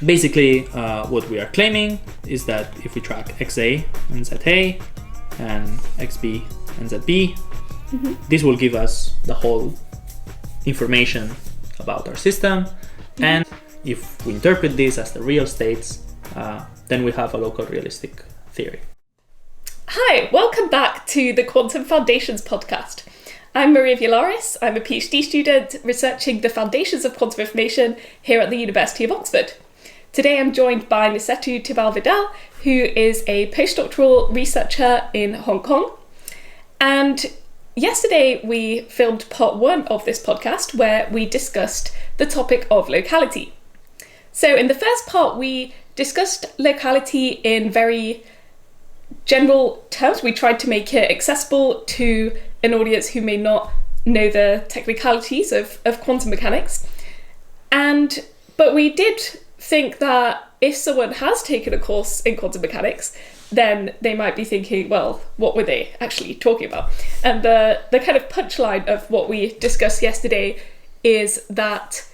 basically, what we are claiming is that if we track XA and ZA and XB and ZB, this will give us the whole information about our system. And if we interpret this as the real states, then we have a local realistic theory. Hi, welcome back to the Quantum Foundations podcast. I'm Maria Villaris. I'm a PhD student researching the foundations of quantum information here at the University of Oxford. Today I'm joined by Nicetu Tibau Vidal, who is a postdoctoral researcher in Hong Kong. And yesterday we filmed part 1 of this podcast where we discussed the topic of locality. So in the first part we discussed locality in very general terms. We tried to make it accessible to an audience who may not know the technicalities of quantum mechanics. But we did think that if someone has taken a course in quantum mechanics, then they might be thinking, well, what were they actually talking about? And the kind of punchline of what we discussed yesterday is that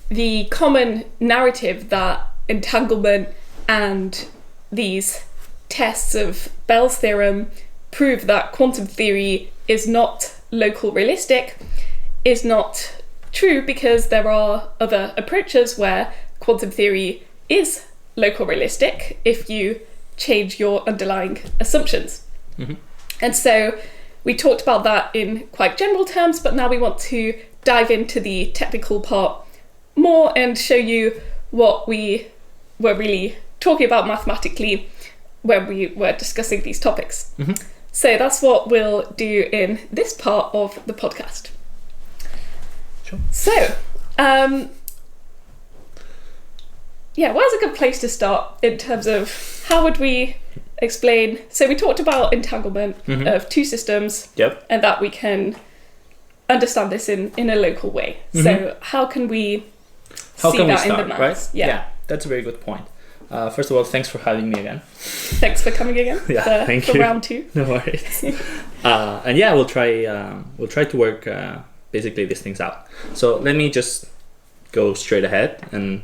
the common narrative that entanglement and these tests of Bell's theorem prove that quantum theory is not local realistic is not true, because there are other approaches where quantum theory is local realistic if you change your underlying assumptions. And so we talked about that in quite general terms, but now we want to dive into the technical part more and show you what we were really talking about mathematically when we were discussing these topics. So that's what we'll do in this part of the podcast. Sure. So, where's a good place to start in terms of how would we explain? So we talked about entanglement of two systems, and that we can understand this in a local way. So how can we see that in the maths? Right? Yeah, that's a very good point. First of all, thanks for having me again. Thanks for coming again. Thank you. For round 2. No worries. And yeah, we'll try to work basically these things out. So let me just go straight ahead and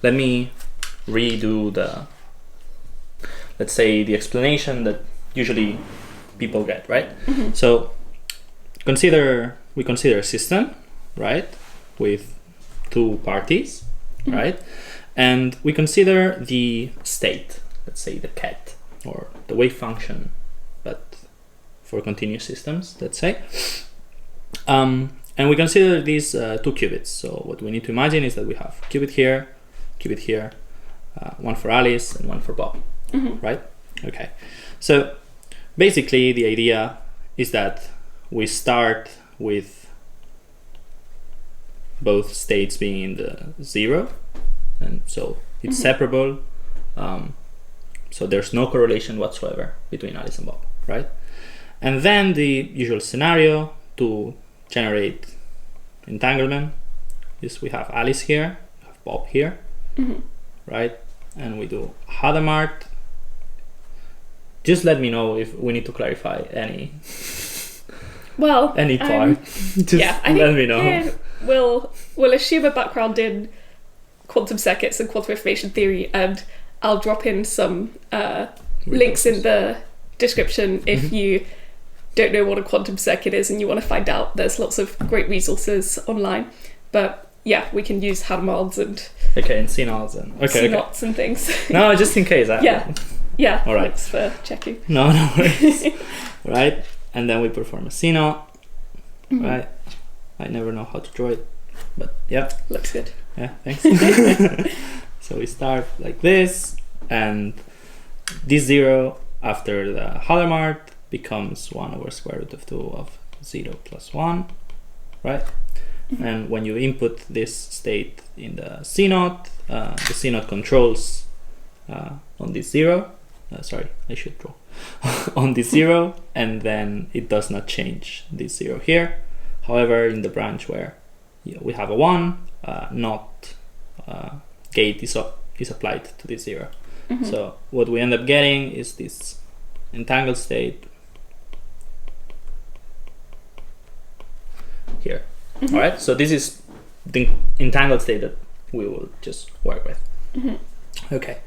let me redo let's say the explanation that usually people get, right? So we consider a system, right, with two parties, right? And we consider the state, let's say the ket, or the wave function, but for continuous systems, let's say. And we consider these 2 qubits. So what we need to imagine is that we have qubit here, one for Alice and one for Bob, right? Okay. So basically the idea is that we start with both states being in the 0, and so it's separable. So there's no correlation whatsoever between Alice and Bob, right? And then the usual scenario to generate entanglement is we have Alice here, we have Bob here, right? And we do Hadamard. Just let me know if we need to clarify any part. Just let me know. We'll assume a background in quantum circuits and quantum information theory, and I'll drop in some links in the description if you don't know what a quantum circuit is and you want to find out. There's lots of great resources online, but yeah, we can use Hadamard's and CNOTs and CNOTs and things. No, just in case. Yeah. All right. Thanks for checking. No worries. Right, and then we perform a CNOT. Right. I never know how to draw it, but yeah, looks good. Yeah, thanks. So we start like this, and this 0 after the Hadamard becomes 1 over square root of 2 of 0 plus 1, right? And when you input this state in the CNOT, the CNOT controls on this 0. Sorry, I should draw on this 0, and then it does not change this 0 here. However, in the branch where we have a 1, not gate is applied to this 0. So what we end up getting is this entangled state here. All right, so this is the entangled state that we will just work with. Okay,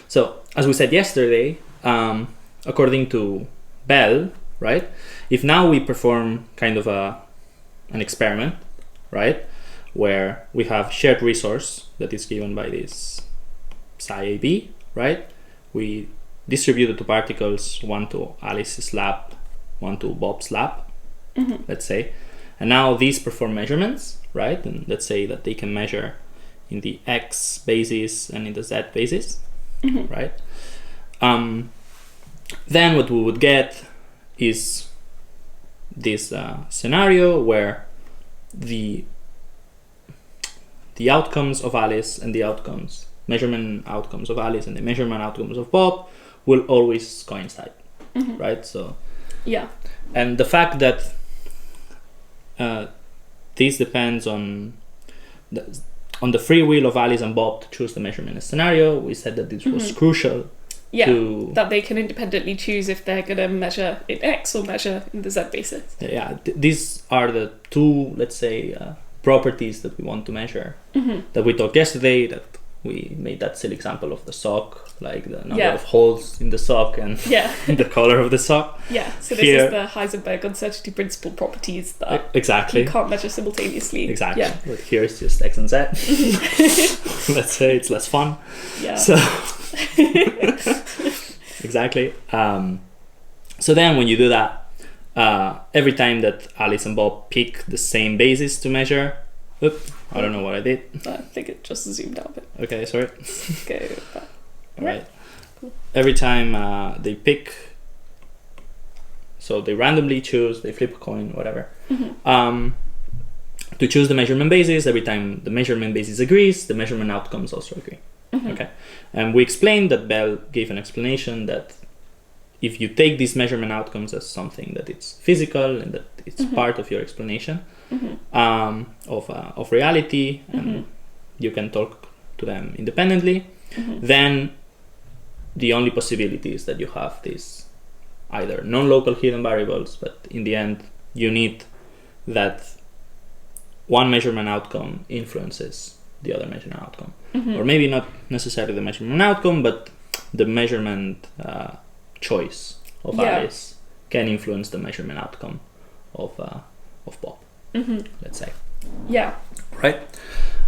so as we said yesterday, according to Bell, right, if now we perform kind of an experiment, right, where we have shared resource that is given by this psi AB, right, we distribute the two particles, one to Alice's lab, one to Bob's lab, let's say, and now these perform measurements, right, and let's say that they can measure in the X basis and in the Z basis, right? Then what we would get is this scenario where the outcomes of Alice and the measurement outcomes of Alice and the measurement outcomes of Bob will always coincide, right? So yeah, and the fact that this depends on the free will of Alice and Bob to choose the measurement scenario, we said that this was crucial. That they can independently choose if they're going to measure in X or measure in the Z basis. Yeah, these are the two, let's say, properties that we want to measure. That we talked yesterday, that we made that silly example of the sock, like the number of holes in the sock and the color of the sock. Yeah, so this is the Heisenberg uncertainty principle properties that you can't measure simultaneously. Exactly. Yeah. But here it's just X and Z. Let's say it's less fun. Yeah. So exactly. So then when you do that, every time that Alice and Bob pick the same basis to measure, I don't know what I did. I think it just zoomed out a bit. Okay, sorry. Go back. Right. Cool. Every time they pick, so they randomly choose, they flip a coin, whatever, to choose the measurement basis. Every time the measurement basis agrees, the measurement outcomes also agree. Okay. And we explained that Bell gave an explanation that if you take these measurement outcomes as something that it's physical and that it's part of your explanation of reality, and you can talk to them independently, then the only possibility is that you have these either non-local hidden variables, but in the end you need that one measurement outcome influences the other measurement outcome, or maybe not necessarily the measurement outcome, but the measurement choice of Alice can influence the measurement outcome of Bob, let's say. Yeah. Right.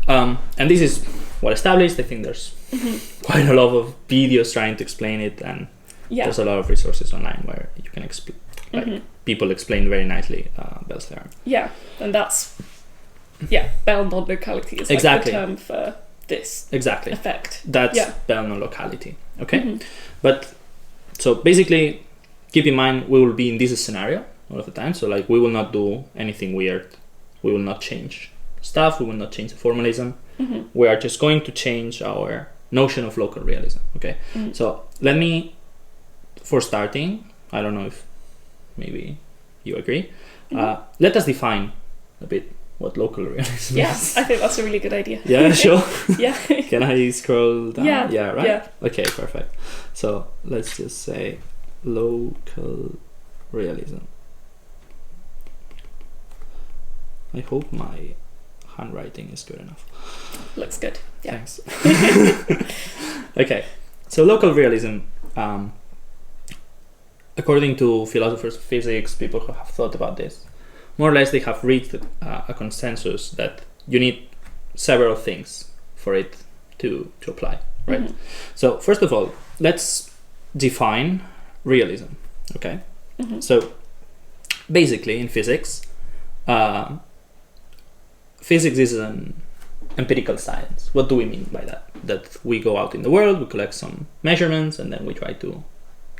And this is well established. I think there's quite a lot of videos trying to explain it, and there's a lot of resources online where you can explain. Like people explain very nicely Bell's theorem. Yeah, and that's Bell non-locality is like the term for this effect. That's Bell non-locality. Okay, but so basically, keep in mind we will be in this scenario all of the time. So like we will not do anything weird. We will not change stuff. We will not change the formalism. We are just going to change our notion of local realism. Okay. So let me, for starting, I don't know if maybe you agree. Let us define a bit what local realism is. I think that's a really good idea. Yeah, sure. Can I scroll down? Yeah, right? Yeah. Okay, perfect. So let's just say local realism. I hope my handwriting is good enough. Looks good. Yeah. Thanks. Okay, so local realism, according to philosophers of physics, people who have thought about this, more or less they have reached a consensus that you need several things for it to apply, right? So first of all, let's define realism, okay? So basically in physics, physics is an empirical science. What do we mean by that? That we go out in the world, we collect some measurements, and then we try to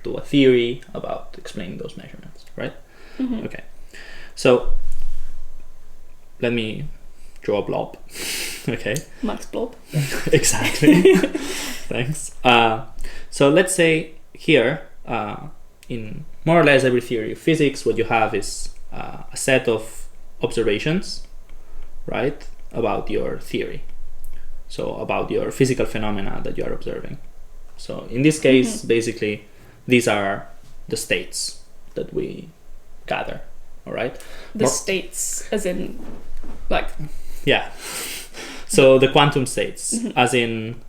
do a theory about explaining those measurements, right? Okay. So let me draw a blob. Okay. Max blob. Exactly. Thanks. So let's say here, in more or less every theory of physics, what you have is a set of observations, right, about your theory. So about your physical phenomena that you are observing. So in this case, basically, these are the states that we gather. All right. The states, as in, like. Yeah. So the quantum states, as in,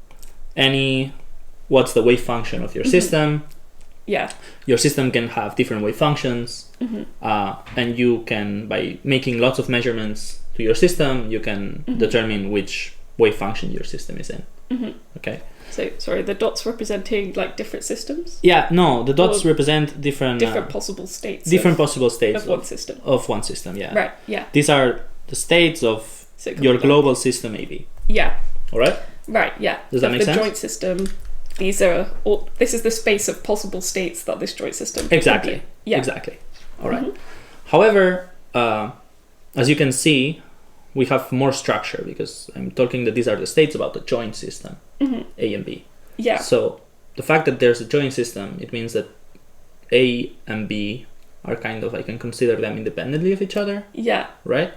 what's the wave function of your system. Yeah. Your system can have different wave functions, and you can, by making lots of measurements to your system, you can determine which wave function your system is in. Okay. So, sorry, the dots representing like different systems? Yeah, no, the dots represent different possible states. Different possible states of one system. Of one system, yeah. Right, yeah. These are the states of your global system, AB. Yeah. All right? Right, yeah. Does that make sense? The joint system, this is the space of possible states that this joint system Exactly. can be. Yeah. Exactly. All right. However, as you can see, we have more structure because I'm talking that these are the states about the joint system, A and B. Yeah. So the fact that there's a joint system, it means that A and B are kind of, I can consider them independently of each other. Yeah. Right?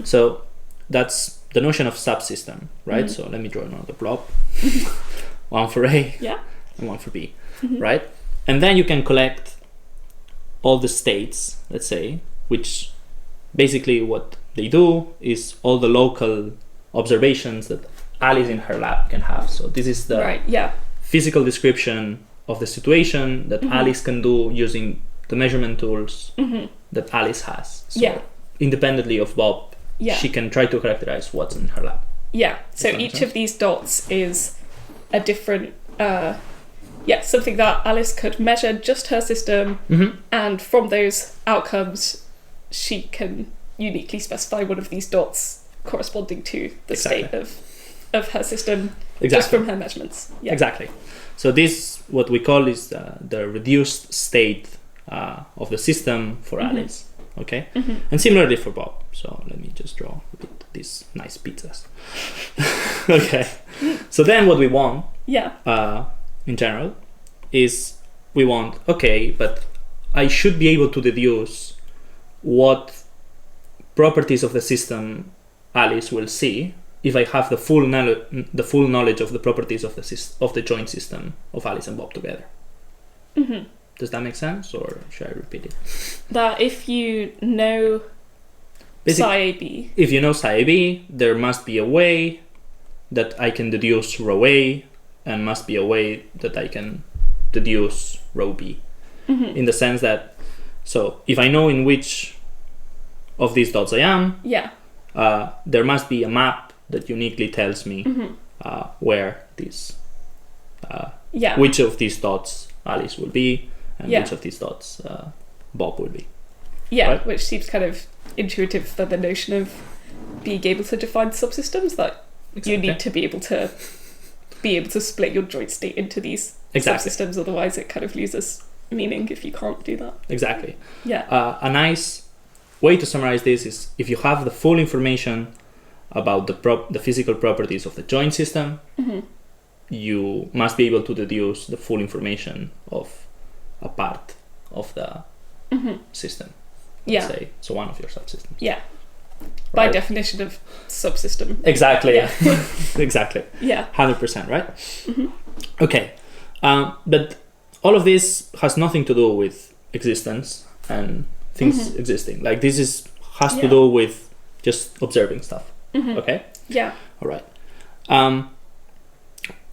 So that's the notion of subsystem, right? So let me draw another blob. One for A and one for B, right? And then you can collect all the states, let's say, which basically what they do is all the local observations that Alice in her lab can have. So this is the physical description of the situation that Alice can do using the measurement tools that Alice has. So independently of Bob, she can try to characterize what's in her lab. Yeah, so each of these dots is a different, something that Alice could measure just her system, and from those outcomes, she can uniquely specify one of these dots corresponding to the state of her system just from her measurements. Yeah. Exactly. So this, what we call is the reduced state of the system for Alice. Okay? And similarly for Bob. So let me just draw these nice pizzas. Okay. So then what we want, in general, is we want, okay, but I should be able to deduce what properties of the system Alice will see if I have the full knowledge of the properties of the joint system of Alice and Bob together. Does that make sense, or should I repeat it? That if you know psi AB, if you know psi AB, there must be a way that I can deduce row A, and must be a way that I can deduce row B. In the sense that, so if I know in which of these dots I am, there must be a map that uniquely tells me where these, which of these dots Alice will be, and which of these dots Bob will be. Yeah, right? Which seems kind of intuitive for the notion of being able to define subsystems, that you need to be able to split your joint state into these subsystems, otherwise it kind of loses meaning if you can't do that. Exactly. Yeah. A nice way to summarize this is if you have the full information about the physical properties of the joint system, you must be able to deduce the full information of a part of the system. Let's say, so one of your subsystems. Yeah. Right? By definition of subsystem. Exactly. Yeah. Exactly. Yeah. 100%, right? Okay. But all of this has nothing to do with existence and things existing. Like this has to do with just observing stuff. Okay? Yeah. All right.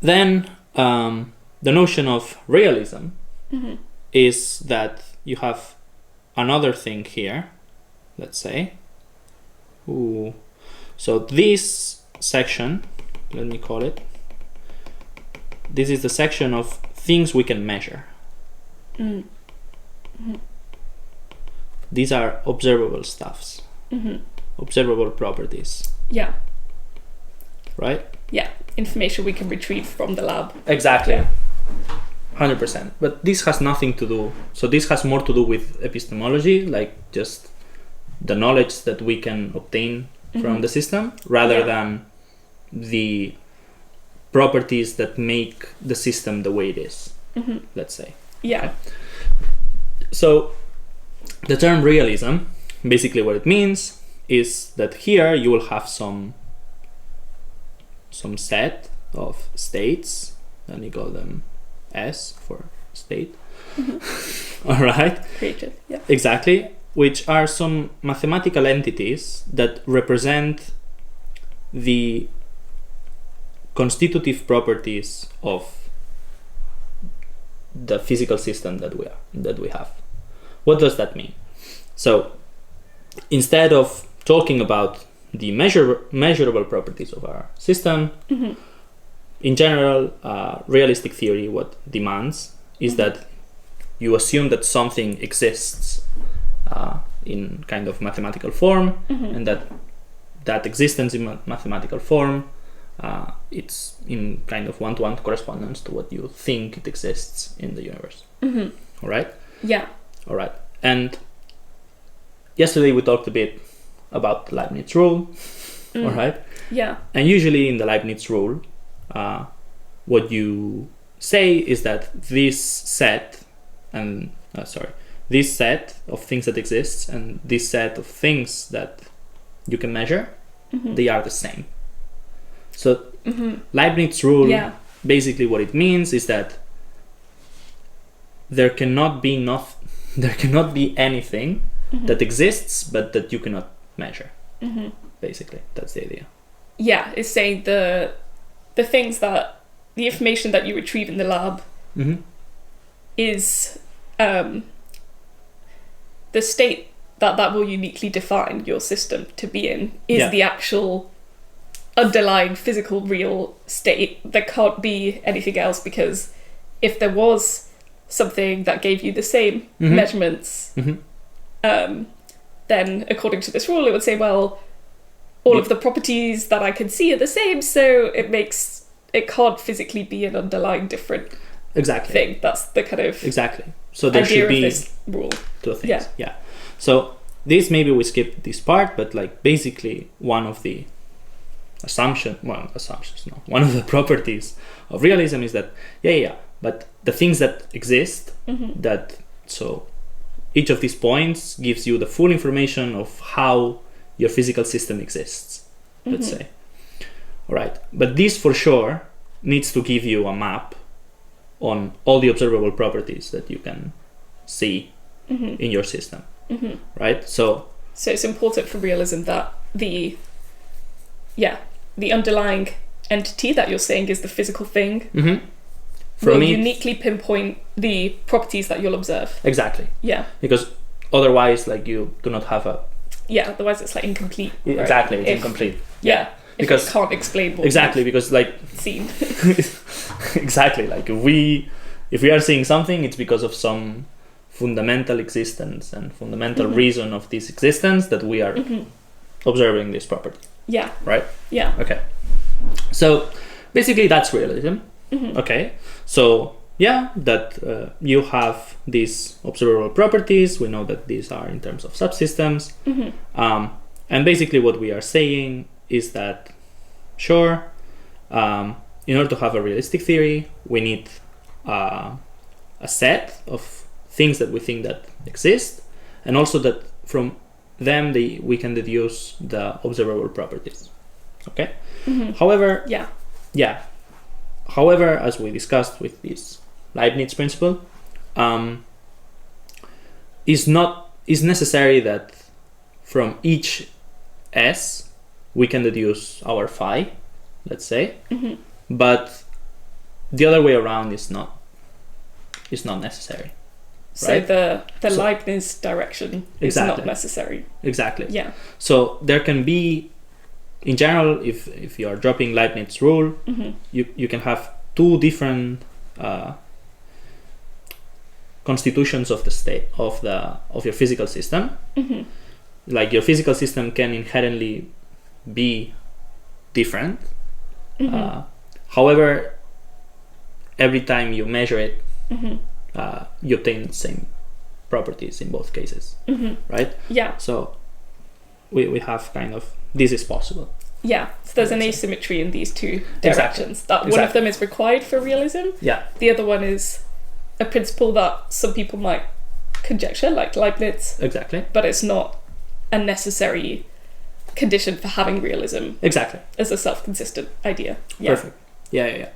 Then the notion of realism is that you have another thing here, let's say. So this section, let me call it, this is the section of things we can measure. These are observable stuffs, observable properties. Yeah. Right? Yeah. Information we can retrieve from the lab. Exactly. Yeah. 100%. But this has nothing to do, so this has more to do with epistemology, like just the knowledge that we can obtain from the system, rather than the properties that make the system the way it is, let's say. Yeah. Okay? So the term realism, basically what it means is that here you will have some set of states, let me call them S for state. All right. Creative. Yeah. Exactly. Which are some mathematical entities that represent the constitutive properties of the physical system that we have. What does that mean? So instead of talking about the measurable properties of our system, in general, realistic theory what demands is that you assume that something exists in kind of mathematical form, and that existence in mathematical form, it's in kind of one-to-one correspondence to what you think it exists in the universe. All right? Yeah. All right. And yesterday we talked a bit about the Leibniz rule. All right? Yeah. And usually in the Leibniz rule, what you say is that this set of things that exists and this set of things that you can measure, they are the same. So Leibniz rule, basically what it means is that there cannot be anything that exists but that you cannot measure. Basically, that's the idea. Yeah, it's saying the things that the information that you retrieve in the lab is the state that will uniquely define your system to be in is the actual underlying physical real state. There can't be anything else, because if there was something that gave you the same measurements, then according to this rule it would say, well, all of the properties that I can see are the same, so it can't physically be an underlying different thing. That's the kind of so there idea should be of this rule. Two things. So this, maybe we skipped this part, but like basically one of the one of the properties of realism is that but the things that exist, that so each of these points gives you the full information of how your physical system exists, let's say. All right, but this for sure needs to give you a map on all the observable properties that you can see in your system, right? So it's important for realism that the underlying entity that you're saying is the physical thing will uniquely pinpoint the properties that you'll observe. Exactly. Yeah. Because otherwise, like, you do not have a... Yeah, otherwise it's like incomplete. Right? Exactly, it's incomplete. Yeah. Because it can't explain what because like... seen. Exactly. Like if we are seeing something, it's because of some fundamental existence and fundamental reason of this existence that we are observing this property. Yeah. Right? Yeah. Okay. So basically that's realism. Okay. So that you have these observable properties. We know that these are in terms of subsystems. And basically what we are saying is that, sure, in order to have a realistic theory, we need a set of things that we think that exist, and also that from them we can deduce the observable properties. Okay. However, however, as we discussed with this Leibniz principle, is necessary that from each S we can deduce our phi, let's say, but the other way around is not necessary. So right? the Leibniz direction is not necessary. Exactly. Yeah. So there can be, in general, if you are dropping Leibniz rule, you can have two different constitutions of the state of your physical system. Like your physical system can inherently be different. However, every time you measure it, you obtain the same properties in both cases, right? Yeah. So we have kind of, this is possible. Yeah, so there's an asymmetry in these two directions. That one of them is required for realism. Yeah. The other one is a principle that some people might conjecture, like Leibniz. Exactly. But it's not a necessary condition for having realism. Exactly. As a self-consistent idea. Yeah. Perfect. Yeah.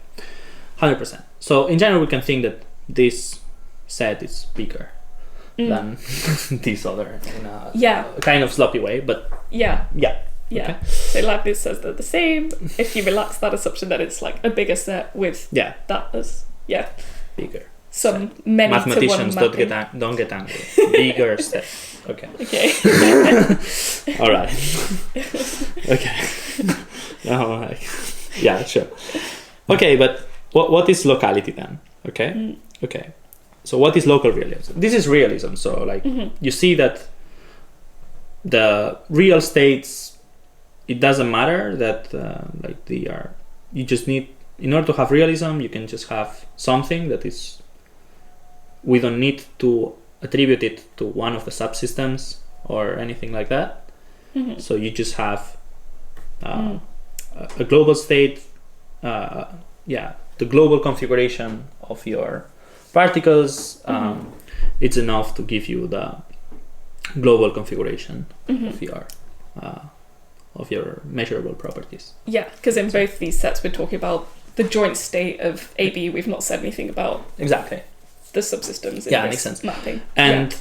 100%. So in general, we can think that this set is bigger than this other in a kind of sloppy way, but yeah. Yeah. Okay? So Leibniz says they're the same. If you relax that assumption, then it's like a bigger set with that as bigger. Some many Mathematicians to one mapping. don't get angry. Bigger set. Okay. Okay. All right. Okay. No, yeah, sure. Okay, but what is locality then? Okay. Okay. So what is local realism? This is realism. So like you see that the real states, it doesn't matter that like they are. You just need, in order to have realism, you can just have something that is. We don't need to attribute it to one of the subsystems or anything like that. So you just have a global state, the global configuration of your particles. It's enough to give you the global configuration of your measurable properties. Yeah, because in both these sets we're talking about the joint state of AB. We've not said anything about Exactly. the subsystems in Yeah, this makes sense. mapping. And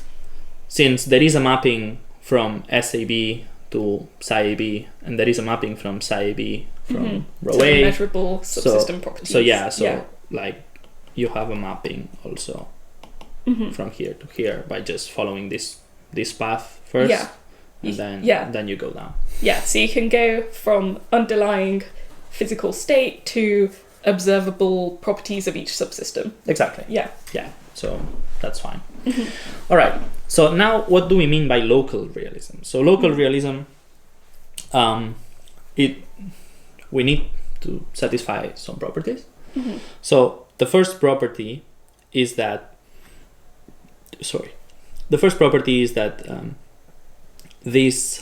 since there is a mapping from SAB to PsiAB, and there is a mapping from PsiAB from row to A, measurable subsystem properties. So like you have a mapping also from here to here by just following this path first, and then you go down. Yeah, so you can go from underlying physical state to observable properties of each subsystem. Exactly. Yeah. Yeah. So that's fine. All right. So now, what do we mean by local realism? So local realism, we need to satisfy some properties. So the first property is that. The first property is that this,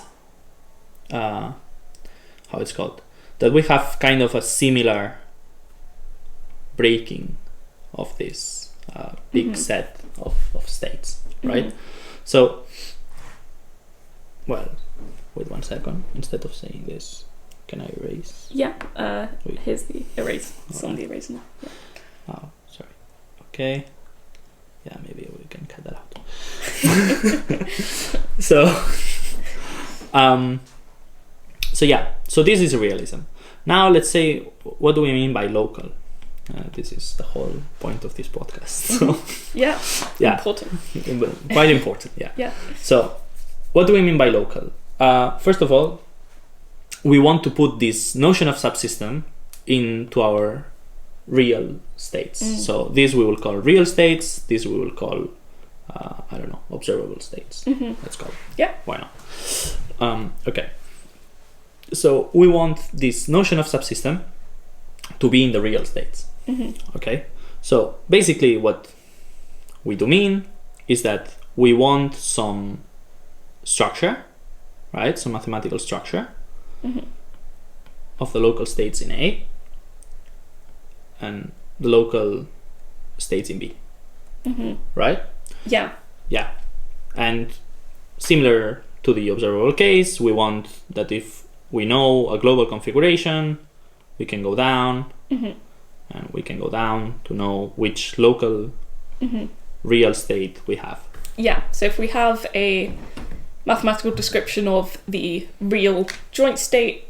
how it's called, that we have kind of a similar breaking of this big set of states, right? So, well, wait 1 second. Instead of saying this, can I erase? Yeah, here's the erase. It's on the erase now. Yeah. Oh, sorry. Okay. Yeah, maybe we can cut that out. So this is realism. Now let's say, what do we mean by local? This is the whole point of this podcast. So, important. Quite important, Yeah. So, what do we mean by local? First of all, we want to put this notion of subsystem into our real states. So this we will call real states. This we will call, observable states. Let's call it. Yeah. Why not? Okay. So we want this notion of subsystem to be in the real states. Okay. So basically what we do mean is that we want some structure, right? Some mathematical structure of the local states in A and the local states in B. Right? Yeah. Yeah. And similar to the observable case, we want that if we know a global configuration, we can go down and we can go down to know which local real state we have. Yeah, so if we have a mathematical description of the real joint state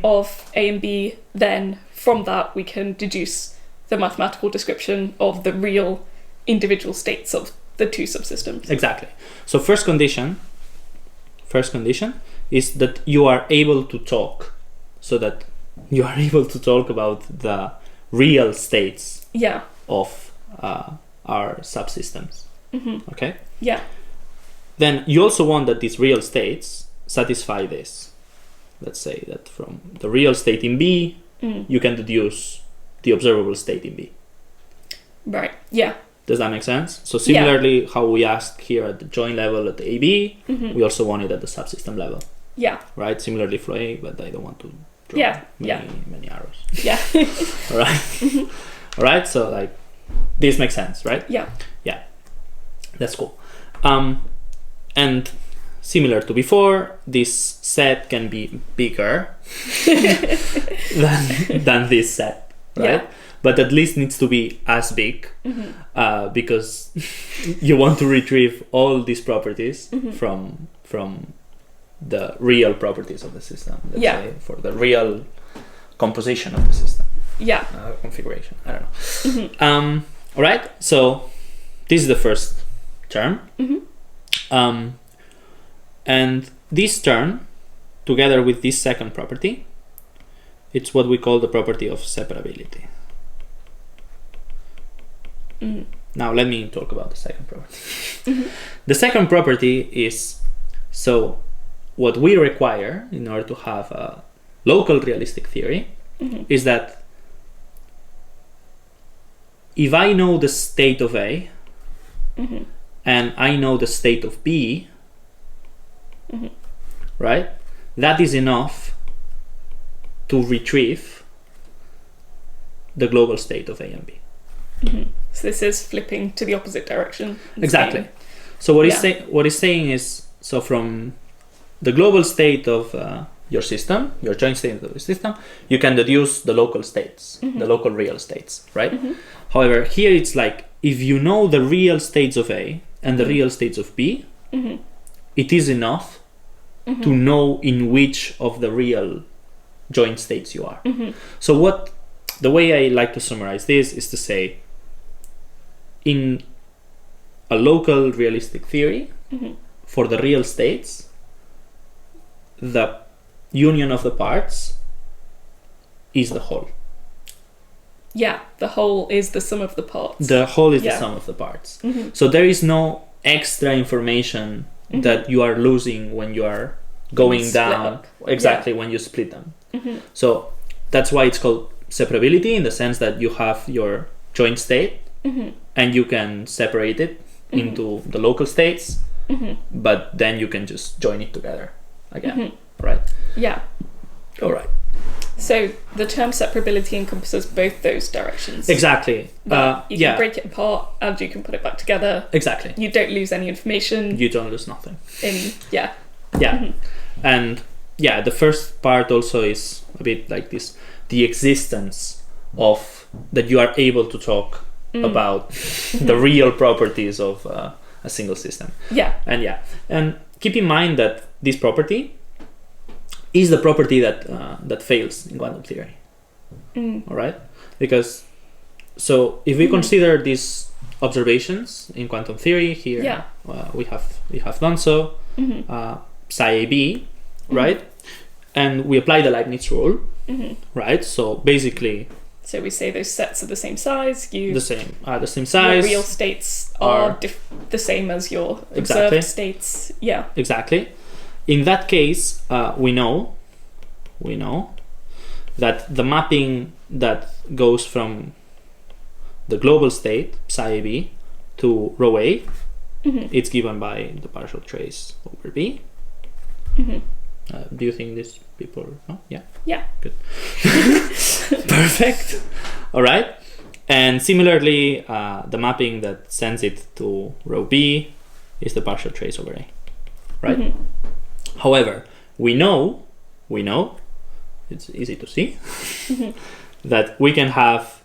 of A and B, then from that we can deduce the mathematical description of the real individual states of the two subsystems. Exactly. So first condition is that you are able to talk, so that you are able to talk about the real states of our subsystems. Okay? Yeah. Then you also want that these real states satisfy this. Let's say that from the real state in B, you can deduce the observable state in B. Right, yeah. Does that make sense? So similarly, how we asked here at the joint level at the AB, we also want it at the subsystem level. Yeah. Right? Similarly for A, but I don't want to draw many arrows. Yeah. All right. All right. So like, this makes sense, right? Yeah. Yeah. That's cool. And similar to before, this set can be bigger than this set, right? Yeah. But at least needs to be as big because you want to retrieve all these properties from the real properties of the system. Let's Yeah. say, for the real composition of the system. Yeah. Configuration. I don't know. All right. So this is the first term. And this term, together with this second property, it's what we call the property of separability. Now let me talk about the second property. The second property is, so what we require in order to have a local realistic theory is that if I know the state of A and I know the state of B, right, that is enough to retrieve the global state of A and B. So this is flipping to the opposite direction. Exactly. saying- So what he's saying is, so from the global state of your system, your joint state of the system, you can deduce the local states, the local real states, right? However, here it's like, if you know the real states of A and the real states of B, it is enough to know in which of the real joint states you are. So the way I like to summarize this is to say, in a local realistic theory, for the real states, the union of the parts is the whole. Yeah, the whole is the sum of the parts. The whole is the Yeah. sum of the parts. So there is no extra information that you are losing when you are going split down. up. Exactly, when you split them. So that's why it's called separability, in the sense that you have your joint state and you can separate it into the local states, but then you can just join it together again. Right? Yeah. All right. So the term separability encompasses both those directions. Exactly. You can break it apart and you can put it back together. Exactly. You don't lose any information. You don't lose nothing. Yeah. And yeah, the first part also is a bit like this, the existence of that you are able to talk about the real properties of a single system. Yeah. And keep in mind that this property is the property that fails in quantum theory. All right, because so if we consider these observations in quantum theory here, we have done so, psi AB, right, and we apply the Leibniz rule, right. So basically, so we say those sets are the same size. the same Your size. real states are the same as your observed states. Yeah. Exactly. In that case, we know that the mapping that goes from the global state psi AB to rho A, it's given by the partial trace over B. Do you think these people? No? Yeah. Yeah. Good. Perfect. All right. And similarly, the mapping that sends it to rho B is the partial trace over A. Right. However, we know, it's easy to see, that we can have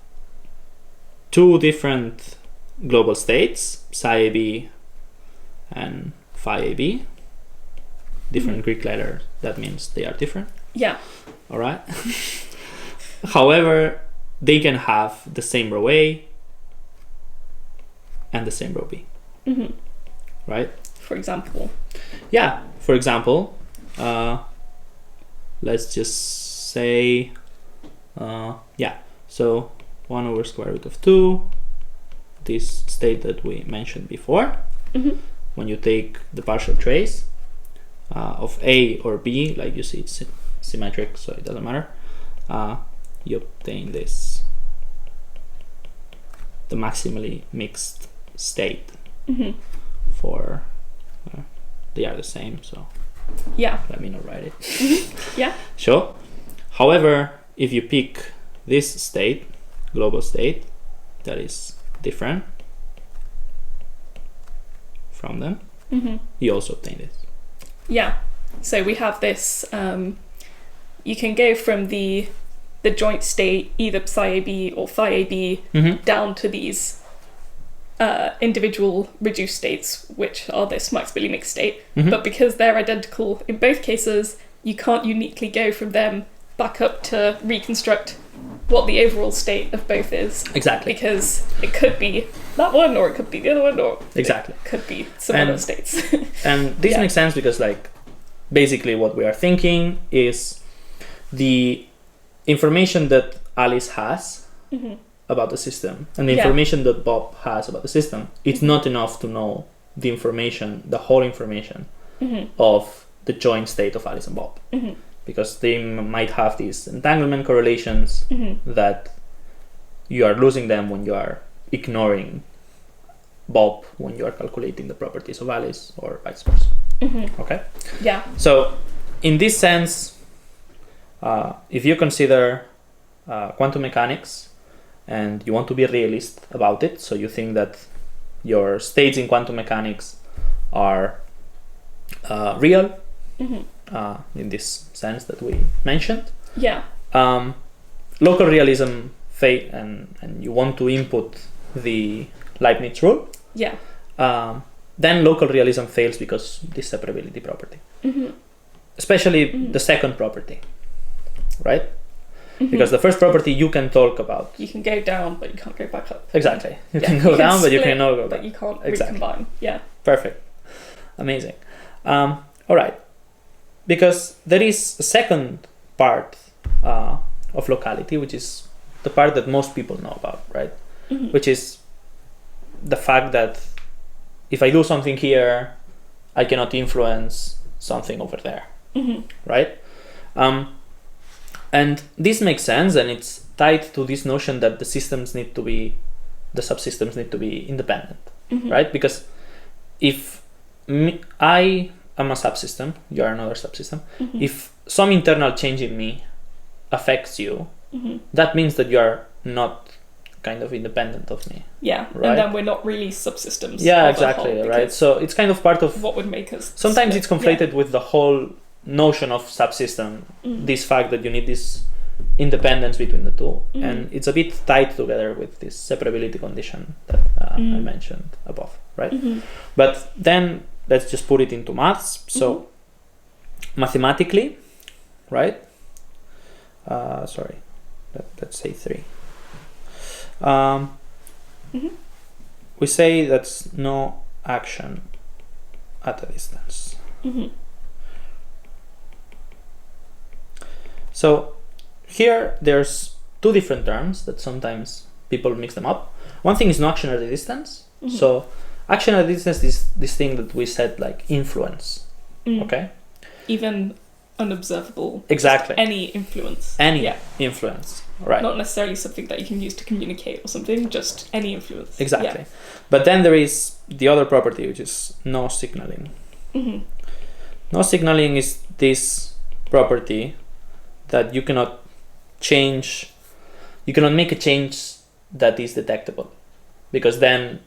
two different global states, psi AB and phi AB, different Greek letters, that means they are different. Yeah. All right. However, they can have the same rho A and the same rho B. Right? For example. Yeah, for example, let's just say, so 1 over square root of 2, this state that we mentioned before, when you take the partial trace of A or B, like you see it's symmetric, so it doesn't matter, you obtain this, the maximally mixed state for, they are the same, so let me not write it. Yeah. Sure. However, if you pick this state, global state, that is different from them, you also obtain this. Yeah. So we have this, you can go from the joint state, either psi AB or phi AB, down to these individual reduced states, which are this Maxwellian mixed state. Mhm. But because they're identical in both cases, you can't uniquely go from them back up to reconstruct what the overall state of both is. Exactly. Because it could be that one, or it could be the other one, or Exactly. it could be some And- other states. And this Yeah. makes sense because, like, basically what we are thinking is the information that Alice has Mhm. about the system and the Yeah. information that Bob has about the system, it's not enough to know the information, the whole information Mhm. of the joint state of Alice and Bob. Mhm. Because they might have these entanglement correlations Mhm. that you are losing them when you are ignoring Bob when you are calculating the properties of Alice, or vice versa. Mhm. Okay? Yeah. So, in this sense, if you consider quantum mechanics and you want to be realist about it, so you think that your states in quantum mechanics are real, Mhm. in this sense that we mentioned, Yeah. local realism and you want to input the Leibniz rule, Yeah. then local realism fails because this separability property, Mhm. especially Mhm. the second property, right? Mhm. Because the first property you can talk about. You can go down, but you can't go back up. Exactly. You Yeah. can go down, but you split, cannot go but back. you can't Exactly. recombine. Yeah. Perfect. Amazing. All right. Because there is a second part of locality, which is the part that most people know about, right? Mhm. Which is the fact that if I do something here, I cannot influence something over there, Mhm. right? And this makes sense, and it's tied to this notion that the subsystems need to be independent, Mhm. right? Because if I am a subsystem, you are another subsystem, Mhm. if some internal change in me affects you, Mhm. that means that you are not kind of independent of me. Yeah. Right. And then we're not really subsystems. Yeah, of the exactly, whole, right? because So it's kind of part of, what would make us sometimes split. it's conflated with the whole notion of subsystem, Mm. this fact that you need this independence between the two, Mm. and it's a bit tied together with this separability condition that I mentioned above, right? Mhm. But then let's just put it into maths. So mathematically, right? Sorry, let's say 3. We say that's no action at a distance. Mhm. So here there's two different terms that sometimes people mix them up. One thing is no action at a distance. Mhm. So action at a distance is this thing that we said, like influence. Mm. Okay? Even unobservable. Exactly. Any influence. Any Yeah. influence. Right. Not necessarily something that you can use to communicate or something, just any influence. Exactly. But then there is the other property, which is no signaling. Yeah. Hmm. No signaling is this property that you cannot change, you cannot make a change that is detectable. Because then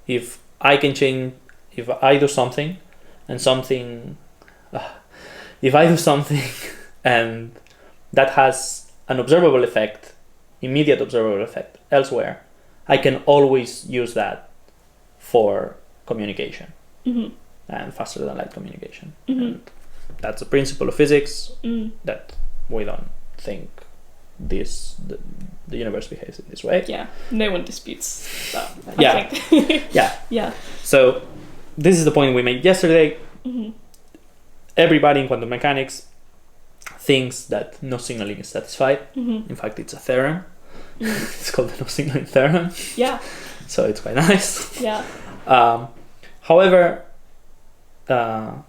if I can change, if I do something and something, if I do something and that has an observable effect, immediate observable effect elsewhere, I can always use that for communication Hmm. and faster than light communication. Mhm. And that's a principle of physics Mm. that we don't think the universe behaves in this way. Yeah. No one disputes that. Yeah. I think. Yeah. Yeah. So this is the point we made yesterday. Hmm. Everybody in quantum mechanics thinks that no signaling is satisfied. Hmm. In fact, it's a theorem. Mm. It's called the no signaling theorem. Yeah. So it's quite nice. Yeah. However, the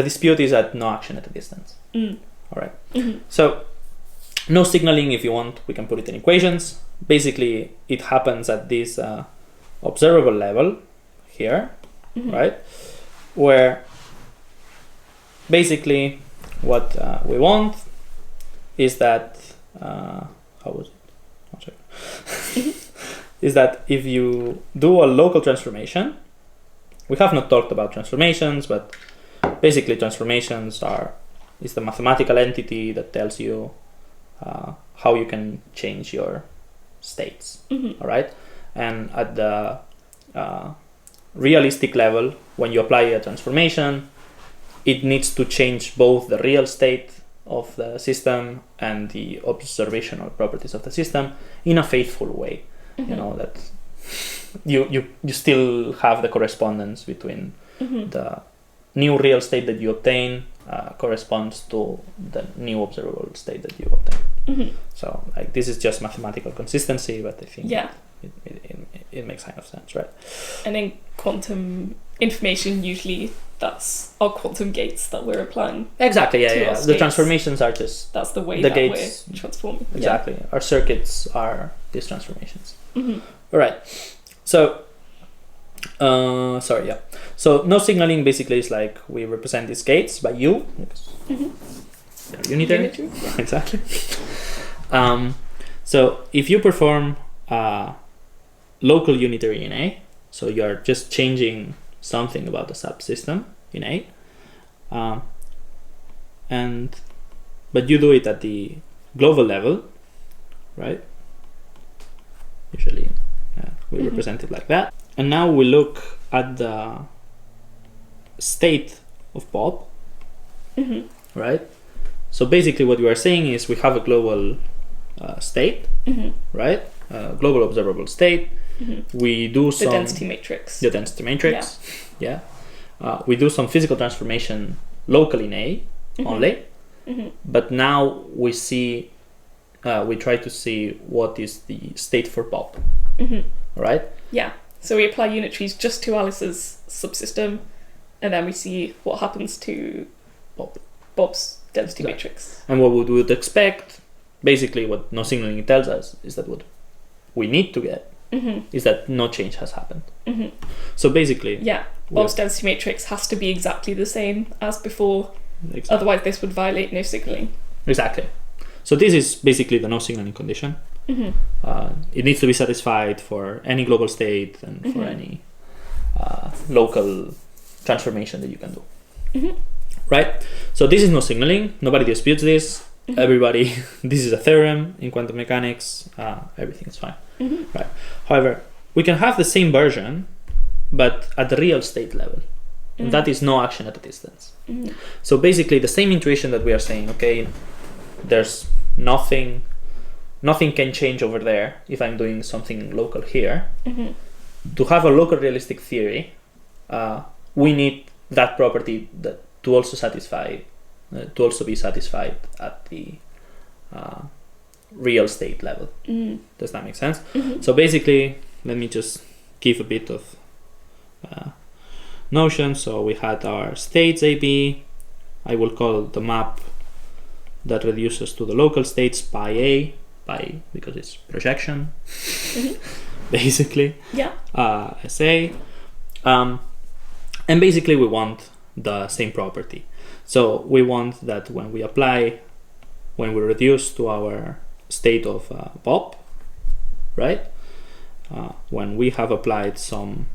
dispute is at no action at a distance. Mm. All right. Hmm. So no signaling, if you want, we can put it in equations. Basically, it happens at this observable level here, Hmm. right? Where basically what we want is that how was it? One second. Is that if you do a local transformation, we have not talked about transformations, but basically transformations is the mathematical entity that tells you how you can change your states. Hmm. All right, and at the realistic level, when you apply a transformation, it needs to change both the real state of the system and the observational properties of the system in a faithful way. You know, that you still have the correspondence between the new real state that you obtain corresponds to the new observable state that you obtain. So like this is just mathematical consistency, but I think it makes kind of sense, right? And in quantum information, usually that's our quantum gates that we're applying. Exactly, to our The states. Transformations are just That's the way the that gates. we're transforming. Exactly. Our circuits are these transformations. Mm-hmm. All right. So, So no signaling basically is like we represent these gates by U. Because they're unitary. Unitary. Exactly. So if you perform local unitary in A, so you're just changing something about the subsystem in A, but you do it at the global level, right? Usually we represent it like that. And now we look at the state of Bob, right? So basically what we are saying is we have a global state, right? Global observable state. We do The density matrix. The density matrix, we do some physical transformation locally in A only, but now we see, we try to see what is the state for Bob, right? Yeah. So we apply unitaries just to Alice's subsystem, and then we see what happens to Bob's density matrix. And what we would expect, basically what no signaling tells us, is that what we need to get is that no change has happened. So basically... Yeah, Bob's density matrix has to be exactly the same as before, otherwise this would violate no signaling. Exactly. So this is basically the no signaling condition. It needs to be satisfied for any global state and for any local transformation that you can do. Right? So this is no signaling. Nobody disputes this. Everybody, this is a theorem in quantum mechanics. Everything is fine. Right. However, we can have the same version, but at the real state level. And that is no action at a distance. So basically the same intuition that we are saying, okay, there's nothing can change over there if I'm doing something local here. To have a local realistic theory, we need that property that to also be satisfied at the real state level. Does that make sense? So basically, let me just give a bit of notion. So we had our states AB. I will call the map that reduces to the local states pi A, because it's projection, basically. SA. And basically we want the same property. So we want that when we reduce to our state of Bob, right? When we have applied some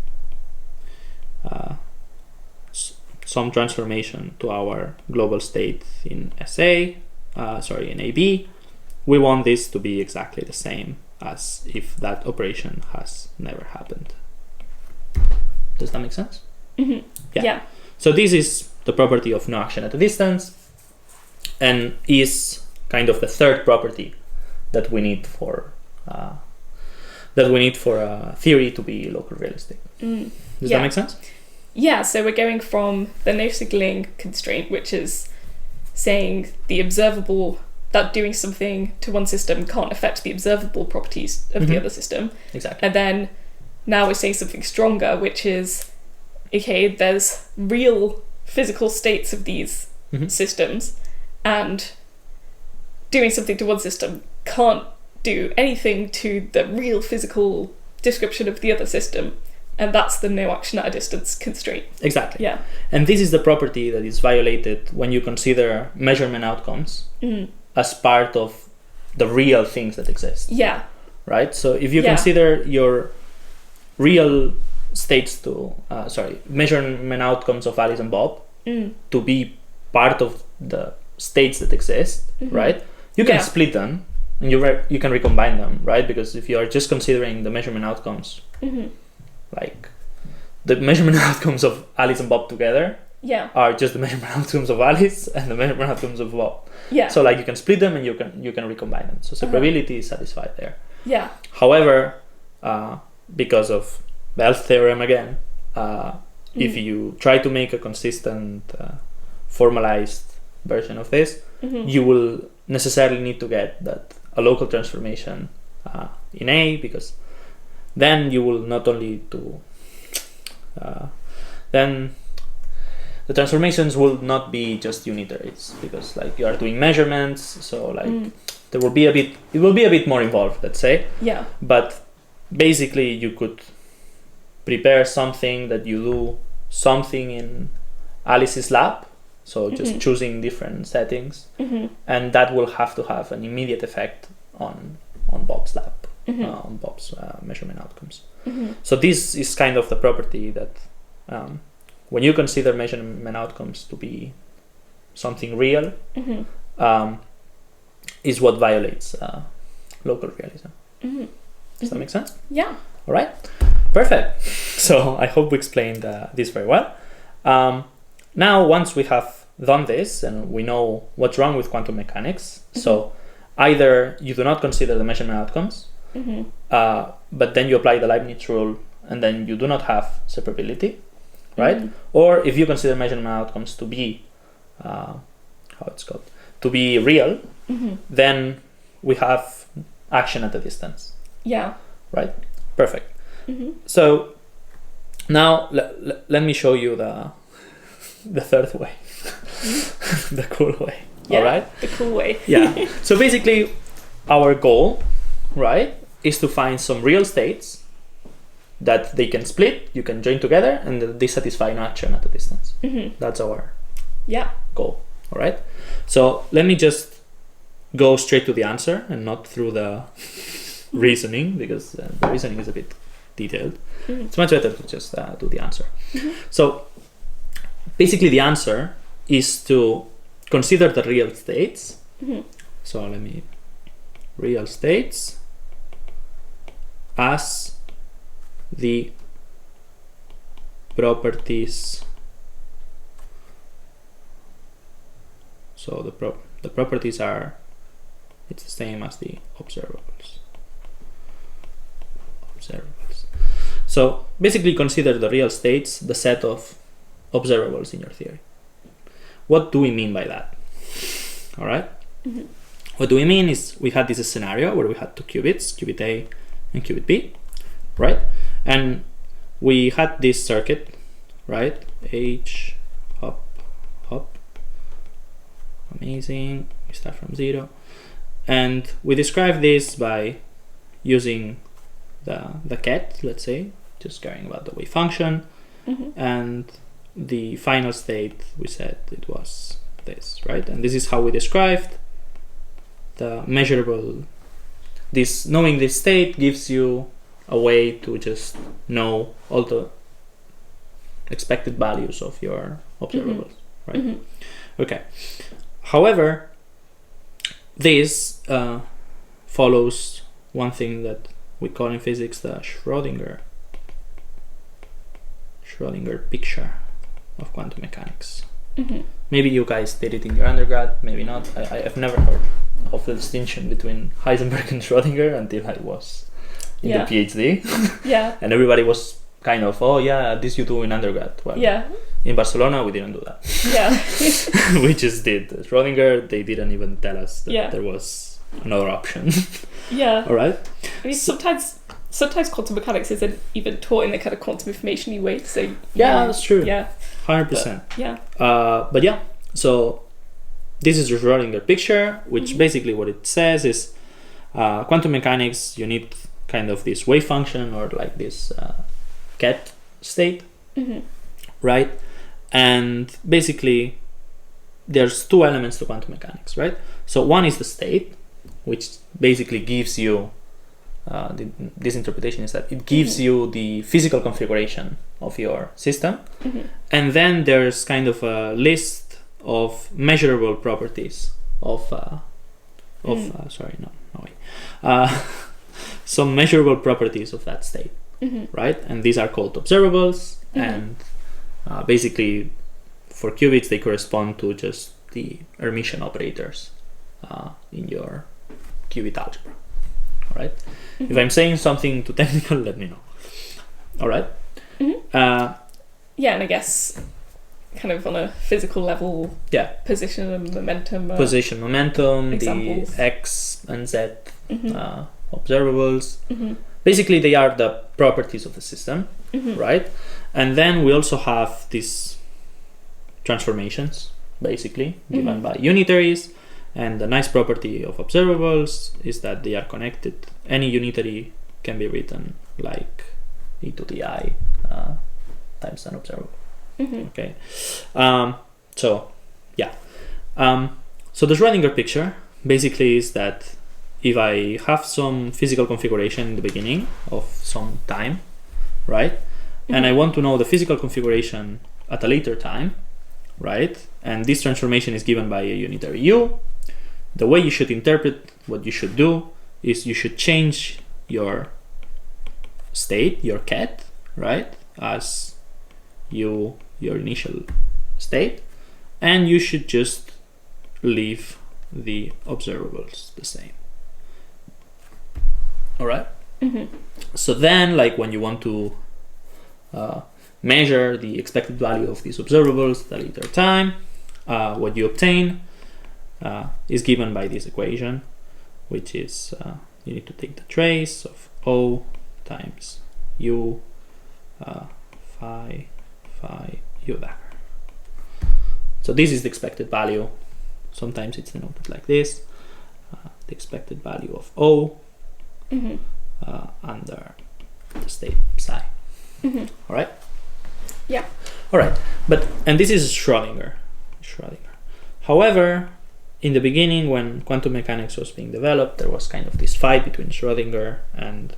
transformation to our global state in in AB, we want this to be exactly the same as if that operation has never happened. Does that make sense? Yeah. So this is the property of no action at a distance, and is kind of the third property that we need for a theory to be local realistic. Does that make sense? Yeah, so we're going from the no signaling constraint, which is saying the observable, that doing something to one system can't affect the observable properties of the other system. Exactly. And then now we're saying something stronger, which is, okay, there's real physical states of these systems, and doing something to one system can't do anything to the real physical description of the other system. And that's the no action at a distance constraint. Exactly. Yeah. And this is the property that is violated when you consider measurement outcomes as part of the real things that exist. Yeah. Right? So if you consider your real states measurement outcomes of Alice and Bob to be part of the states that exist, right? You can split them and you can recombine them, right? Because if you are just considering the measurement outcomes, like the measurement outcomes of Alice and Bob together Yeah. are just the measurement outcomes of Alice and the measurement outcomes of Bob. Yeah. So like you can split them and you can recombine them. So separability is satisfied there. Yeah. However, because of Bell's theorem again, if you try to make a consistent formalized version of this, you will necessarily need to get that a local transformation in A, because then you will not only then the transformations will not be just unitaries, because like you are doing measurements, so like it will be a bit more involved, let's say. Yeah. But basically you could prepare something that you do something in Alice's lab, so just choosing different settings, and that will have to have an immediate effect on Bob's lab, on Bob's measurement outcomes. So this is kind of the property that when you consider measurement outcomes to be something real, is what violates local realism. Does that make sense? Yeah. All right, perfect. So I hope we explained this very well. Now, once we have done this and we know what's wrong with quantum mechanics, so either you do not consider the measurement outcomes, but then you apply the Leibniz rule and then you do not have separability, right? Or if you consider measurement outcomes to be to be real, then we have action at a distance. Yeah. Right? Perfect. So now let me show you the third way, the cool way. Yeah, all right? The cool way. Yeah. So basically, our goal, right, is to find some real states that they can split, you can join together, and that they satisfy an action at a distance. That's our goal. All right. So let me just go straight to the answer and not through the reasoning, because the reasoning is a bit detailed. It's much better to just do the answer. So basically the answer is to consider the real states. So let me real states as the properties. So the properties are, it's the same as the observables. So basically consider the real states the set of observables in your theory. What do we mean by that? All right. What do we mean is we had this scenario where we had two qubits, qubit A and qubit B, right? And we had this circuit, right? H, hop, hop. Amazing. We start from 0. And we describe this by using the ket, let's say, just caring about the wave function. And the final state, we said it was this, right? And this is how we described the measurable. This knowing this state gives you a way to just know all the expected values of your observables, right? Okay. However, this follows one thing that we call in physics the Schrödinger picture of quantum mechanics. Maybe you guys did it in your undergrad, maybe not. I've never heard of the distinction between Heisenberg and Schrödinger until I was in the PhD. And everybody was kind of, oh yeah, this you do in undergrad. Well, in Barcelona, we didn't do that. We just did Schrödinger. They didn't even tell us that there was another option. All right. I mean, sometimes quantum mechanics isn't even taught in a kind of quantum information-y way. So that's true. 100%. But yeah, so this is the Schrödinger picture, which basically what it says is quantum mechanics, you need kind of this wave function or like this ket state, right? And basically there's two elements to quantum mechanics, right? So one is the state, which basically gives you this interpretation is that it gives you the physical configuration of your system, and then there's kind of a list of measurable properties of some measurable properties of that state, right? And these are called observables, and basically for qubits they correspond to just the Hermitian operators in your qubit algebra. All right. If I'm saying something too technical, let me know. All right. Yeah, and I guess kind of on a physical level, position and momentum. Position, momentum, examples. the X and Z observables. Basically, they are the properties of the system, right? And then we also have these transformations, basically, given by unitaries. And the nice property of observables is that they are connected. Any unitary can be written like e to the I times an observable. Okay. So the Schrödinger picture basically is that if I have some physical configuration in the beginning of some time, right, and I want to know the physical configuration at a later time, right, and this transformation is given by a unitary u, the way you should interpret what you should do is you should change your state, your ket, right, as your initial state, and you should just leave the observables the same. All right. So then, like when you want to measure the expected value of these observables at a later time, what you obtain is given by this equation, which is you need to take the trace of O times U phi U dagger. So this is the expected value. Sometimes it's denoted like this, the expected value of O under the state psi. All right? Yeah. All right. And this is Schrödinger. However, in the beginning, when quantum mechanics was being developed, there was kind of this fight between Schrödinger and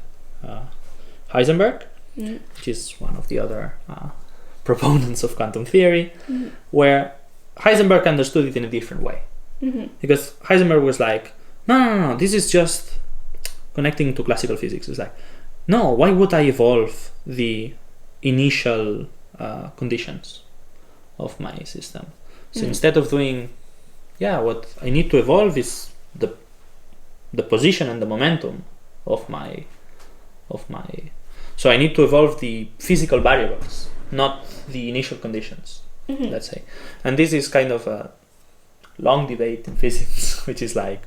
Heisenberg, which is one of the other proponents of quantum theory, where Heisenberg understood it in a different way. Because Heisenberg was like, no, this is just connecting to classical physics. It's like, no, why would I evolve the initial conditions of my system? So instead of doing, what I need to evolve is the position and the momentum of my. So I need to evolve the physical variables, not the initial conditions, let's say. And this is kind of a long debate in physics, which is like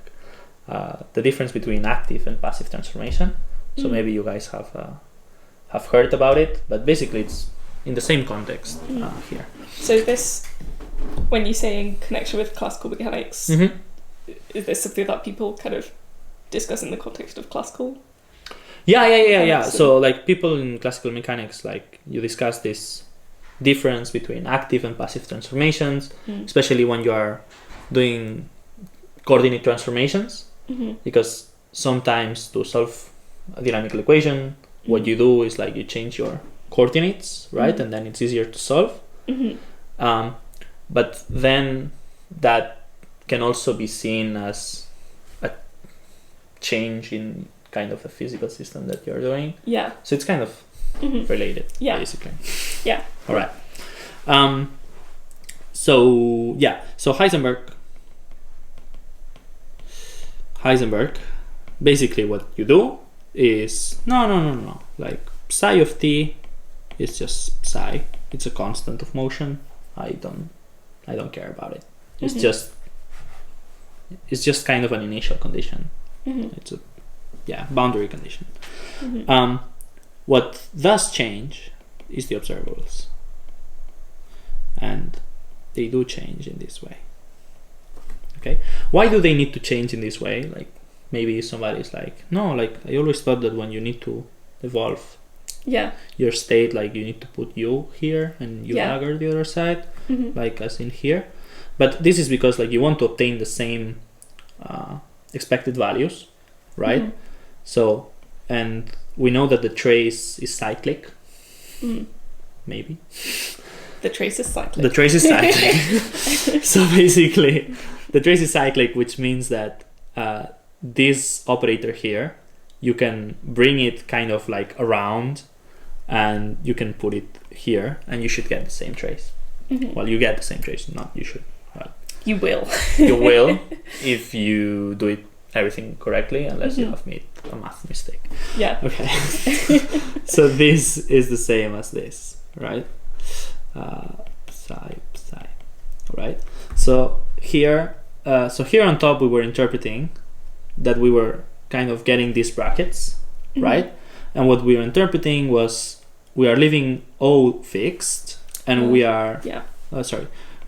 the difference between active and passive transformation. So maybe you guys have heard about it, but basically it's in the same context here. So this, when you say in connection with classical mechanics, is this something that people kind of discuss in the context of classical? Yeah. So like people in classical mechanics, like you discuss this difference between active and passive transformations, especially when you are doing coordinate transformations, because sometimes to solve a dynamical equation, what you do is like you change your coordinates, right, and then it's easier to solve. But then that can also be seen as a change in kind of a physical system that you're doing. Yeah. So it's kind of related, basically. Yeah. All right. So Heisenberg, basically what you do is no. Like psi of t is just psi. It's a constant of motion. I don't care about it. It's just kind of an initial condition. It's a boundary condition. What does change is the observables, and they do change in this way. Okay, why do they need to change in this way? Like maybe somebody's like, no, like I always thought that when you need to evolve your state, like you need to put u here and u dagger the other side, like as in here. But this is because like you want to obtain the same expected values, right? So, and we know that the trace is cyclic. Maybe. The trace is cyclic. The trace is cyclic. So basically, the trace is cyclic, which means that this operator here, you can bring it kind of like around and you can put it here, and you should get the same trace. Well, you get the same trace, not you should. Well, You will. you will if you do it everything correctly, unless you have made a math mistake. Yeah. Okay. So this is the same as this, right? Psi. Right. So here on top we were interpreting that we were kind of getting these brackets, right? And what we were interpreting was we are leaving O fixed, and we are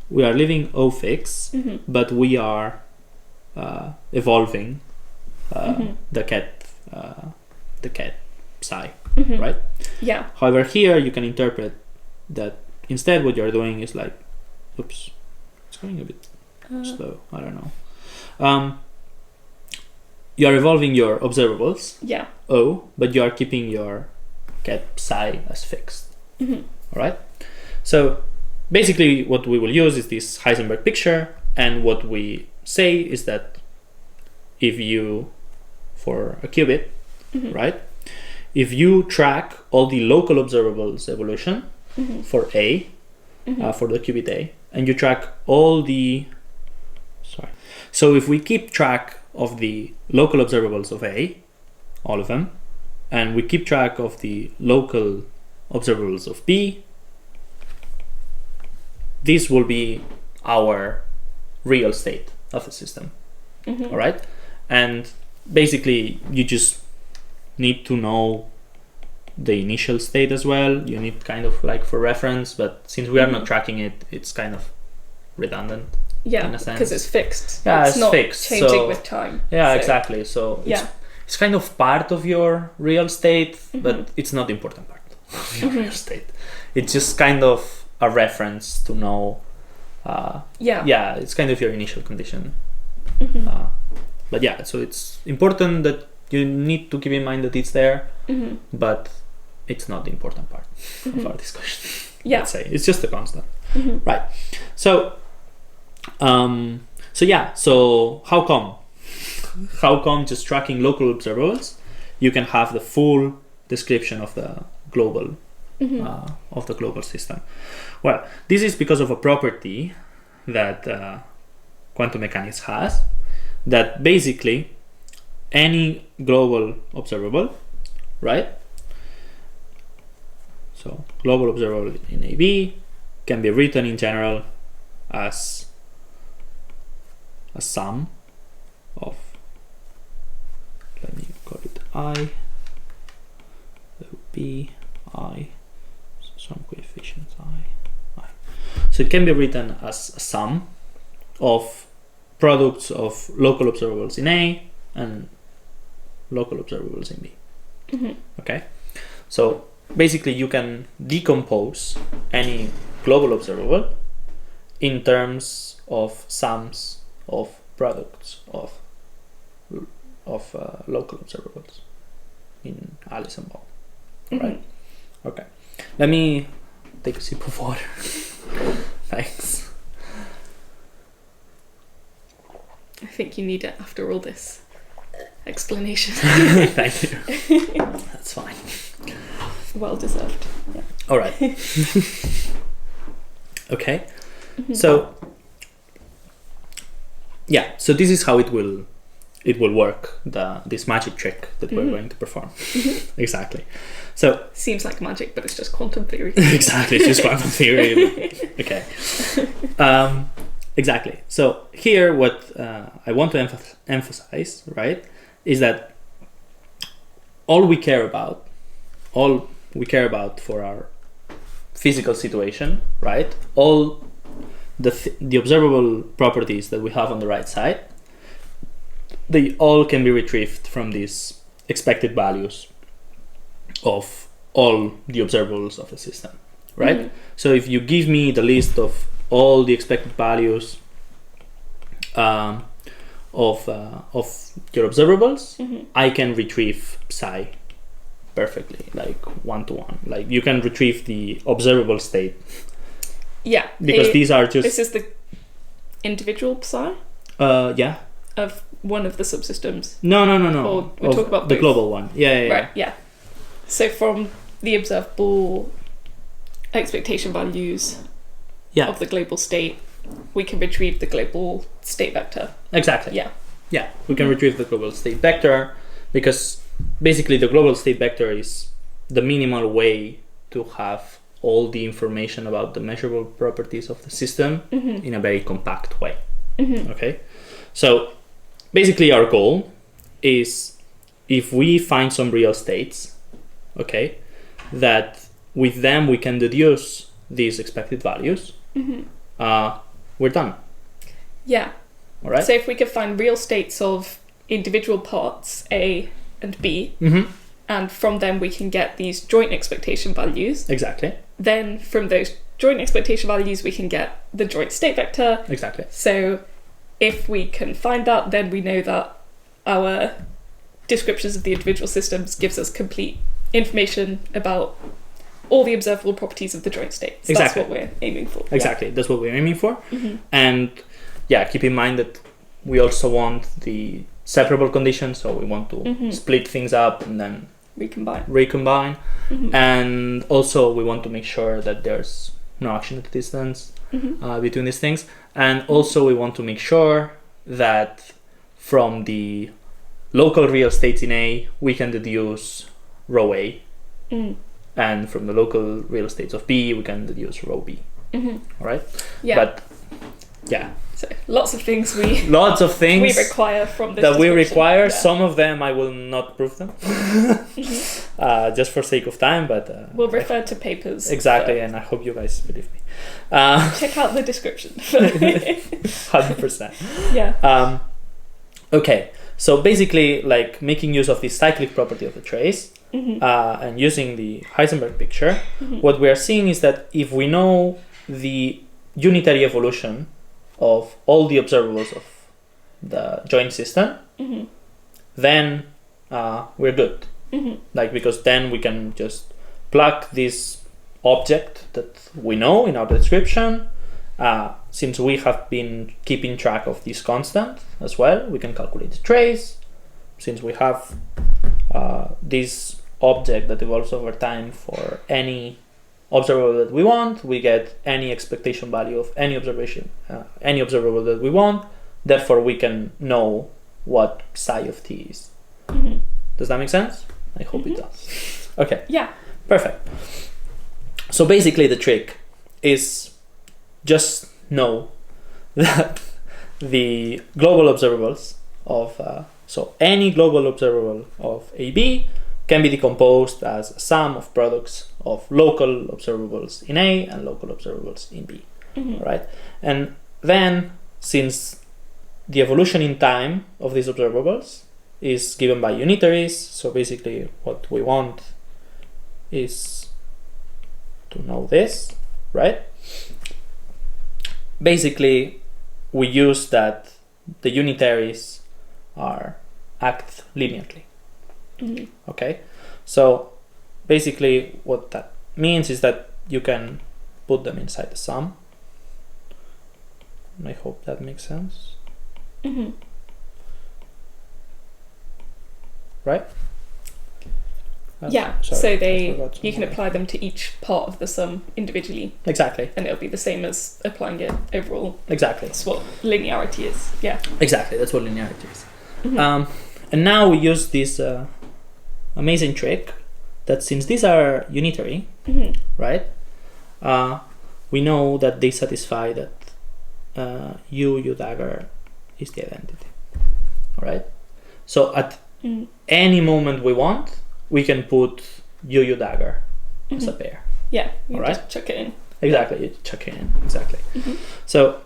we are leaving O fixed, but we are evolving the ket psi, right? Yeah. However, here you can interpret that instead what you're doing is like, oops, it's going a bit slow. I don't know. You are evolving your observables, O, but you are keeping your ket psi as fixed. All right. So basically, what we will use is this Heisenberg picture, and what we say is that if you, for a qubit, right, if you track all the local observables evolution for A, for the qubit A, and you track all the, so if we keep track of the local observables of A, all of them, and we keep track of the local observables of B, this will be our real state of the system. All right. And basically you just need to know the initial state as well. You need kind of like for reference, but since we are not tracking it, it's kind of redundant. Yeah, in a sense. because it's fixed. Yeah, it's not fixed, changing with time. Yeah, so. Exactly. So it's kind of part of your real state, but it's not the important part of your real state. It's just kind of a reference to know. It's kind of your initial condition. But yeah, so it's important that you need to keep in mind that it's there, but it's not the important part of our discussion. Let's say it's just a constant, right? So, so how come? How come just tracking local observables, you can have the full description of the global system? Well, this is because of a property that quantum mechanics has, that basically any global observable, right? So global observable in AB can be written in general as a sum of, let me call it I, B, I, some coefficients I. So it can be written as a sum of products of local observables in A and local observables in B. Okay, so basically you can decompose any global observable in terms of sums of products of local observables in Alice and Bob. Right? Okay, let me take a sip of water. Thanks. I think you need it after all this explanation. Thank you. That's fine. Well deserved. Yeah. All right. Okay. So so this is how it will work, this magic trick that we're going to perform. Exactly. So seems like magic, but it's just quantum theory. Exactly, it's just quantum theory. Okay. Exactly. So here, what I want to emphasize, right, is that all we care about for our physical situation, right? All the observable properties that we have on the right side, they all can be retrieved from these expected values of all the observables of the system, right? So if you give me the list of all the expected values of your observables, I can retrieve psi perfectly, like one-to-one. Like you can retrieve the observable state. Yeah. Because these are just... This is the individual psi? Yeah. Of one of the subsystems? No. Or we're talking about the both? global one. Yeah. Right, yeah. So from the observable expectation values of the global state, we can retrieve the global state vector. Exactly. Yeah. Yeah, we can retrieve the global state vector because basically the global state vector is the minimal way to have all the information about the measurable properties of the system in a very compact way. Okay, so basically our goal is, if we find some real states, okay, that with them we can deduce these expected values, we're done. Yeah. All right. So if we could find real states of individual parts A and B, and from them we can get these joint expectation values. Exactly. Then from those joint expectation values we can get the joint state vector. Exactly. So if we can find that, then we know that our descriptions of the individual systems gives us complete information about all the observable properties of the joint states. Exactly. That's what we're aiming for. Exactly. That's what we're aiming for. And yeah, keep in mind that we also want the separable condition, so we want to split things up and then recombine. And also we want to make sure that there's no action at a distance between these things. And also we want to make sure that from the local real states in A, we can deduce row A. And from the local real states of B, we can deduce row B. All right? Yeah. But yeah. So lots of things we require from this that we require. Yeah. Some of them I will not prove them, just for sake of time. But we'll refer to papers. Exactly, and I hope you guys believe me. Check out the description. 100%. Yeah. Okay, so basically, like making use of the cyclic property of the trace and using the Heisenberg picture, what we are seeing is that if we know the unitary evolution of all the observables of the joint system, then we're good. Like, because then we can just plug this object that we know in our description. Since we have been keeping track of this constant as well, we can calculate the trace. Since we have this object that evolves over time for any observable that we want, we get any expectation value of any observable that we want. Therefore, we can know what psi of t is. Does that make sense? I hope it does. Okay. Yeah. Perfect. So basically, the trick is just know that the global observables of so any global observable of AB can be decomposed as a sum of products of local observables in A and local observables in B. Right? And then, since the evolution in time of these observables is given by unitaries, so basically what we want is to know this, right? Basically, we use that the unitaries act linearly. Okay, so basically what that means is that you can put them inside the sum. I hope that makes sense. Right? Yeah, sorry, so you can apply them to each part of the sum individually. Exactly. And it'll be the same as applying it overall. Exactly. That's what linearity is. Yeah. Exactly, that's what linearity is. And now we use this amazing trick that, since these are unitary, right? We know that they satisfy that U dagger is the identity. All right. So at any moment we want, we can put U dagger as a pair. Yeah. You all can right. just chuck it in. Exactly. You chuck it in. Exactly. So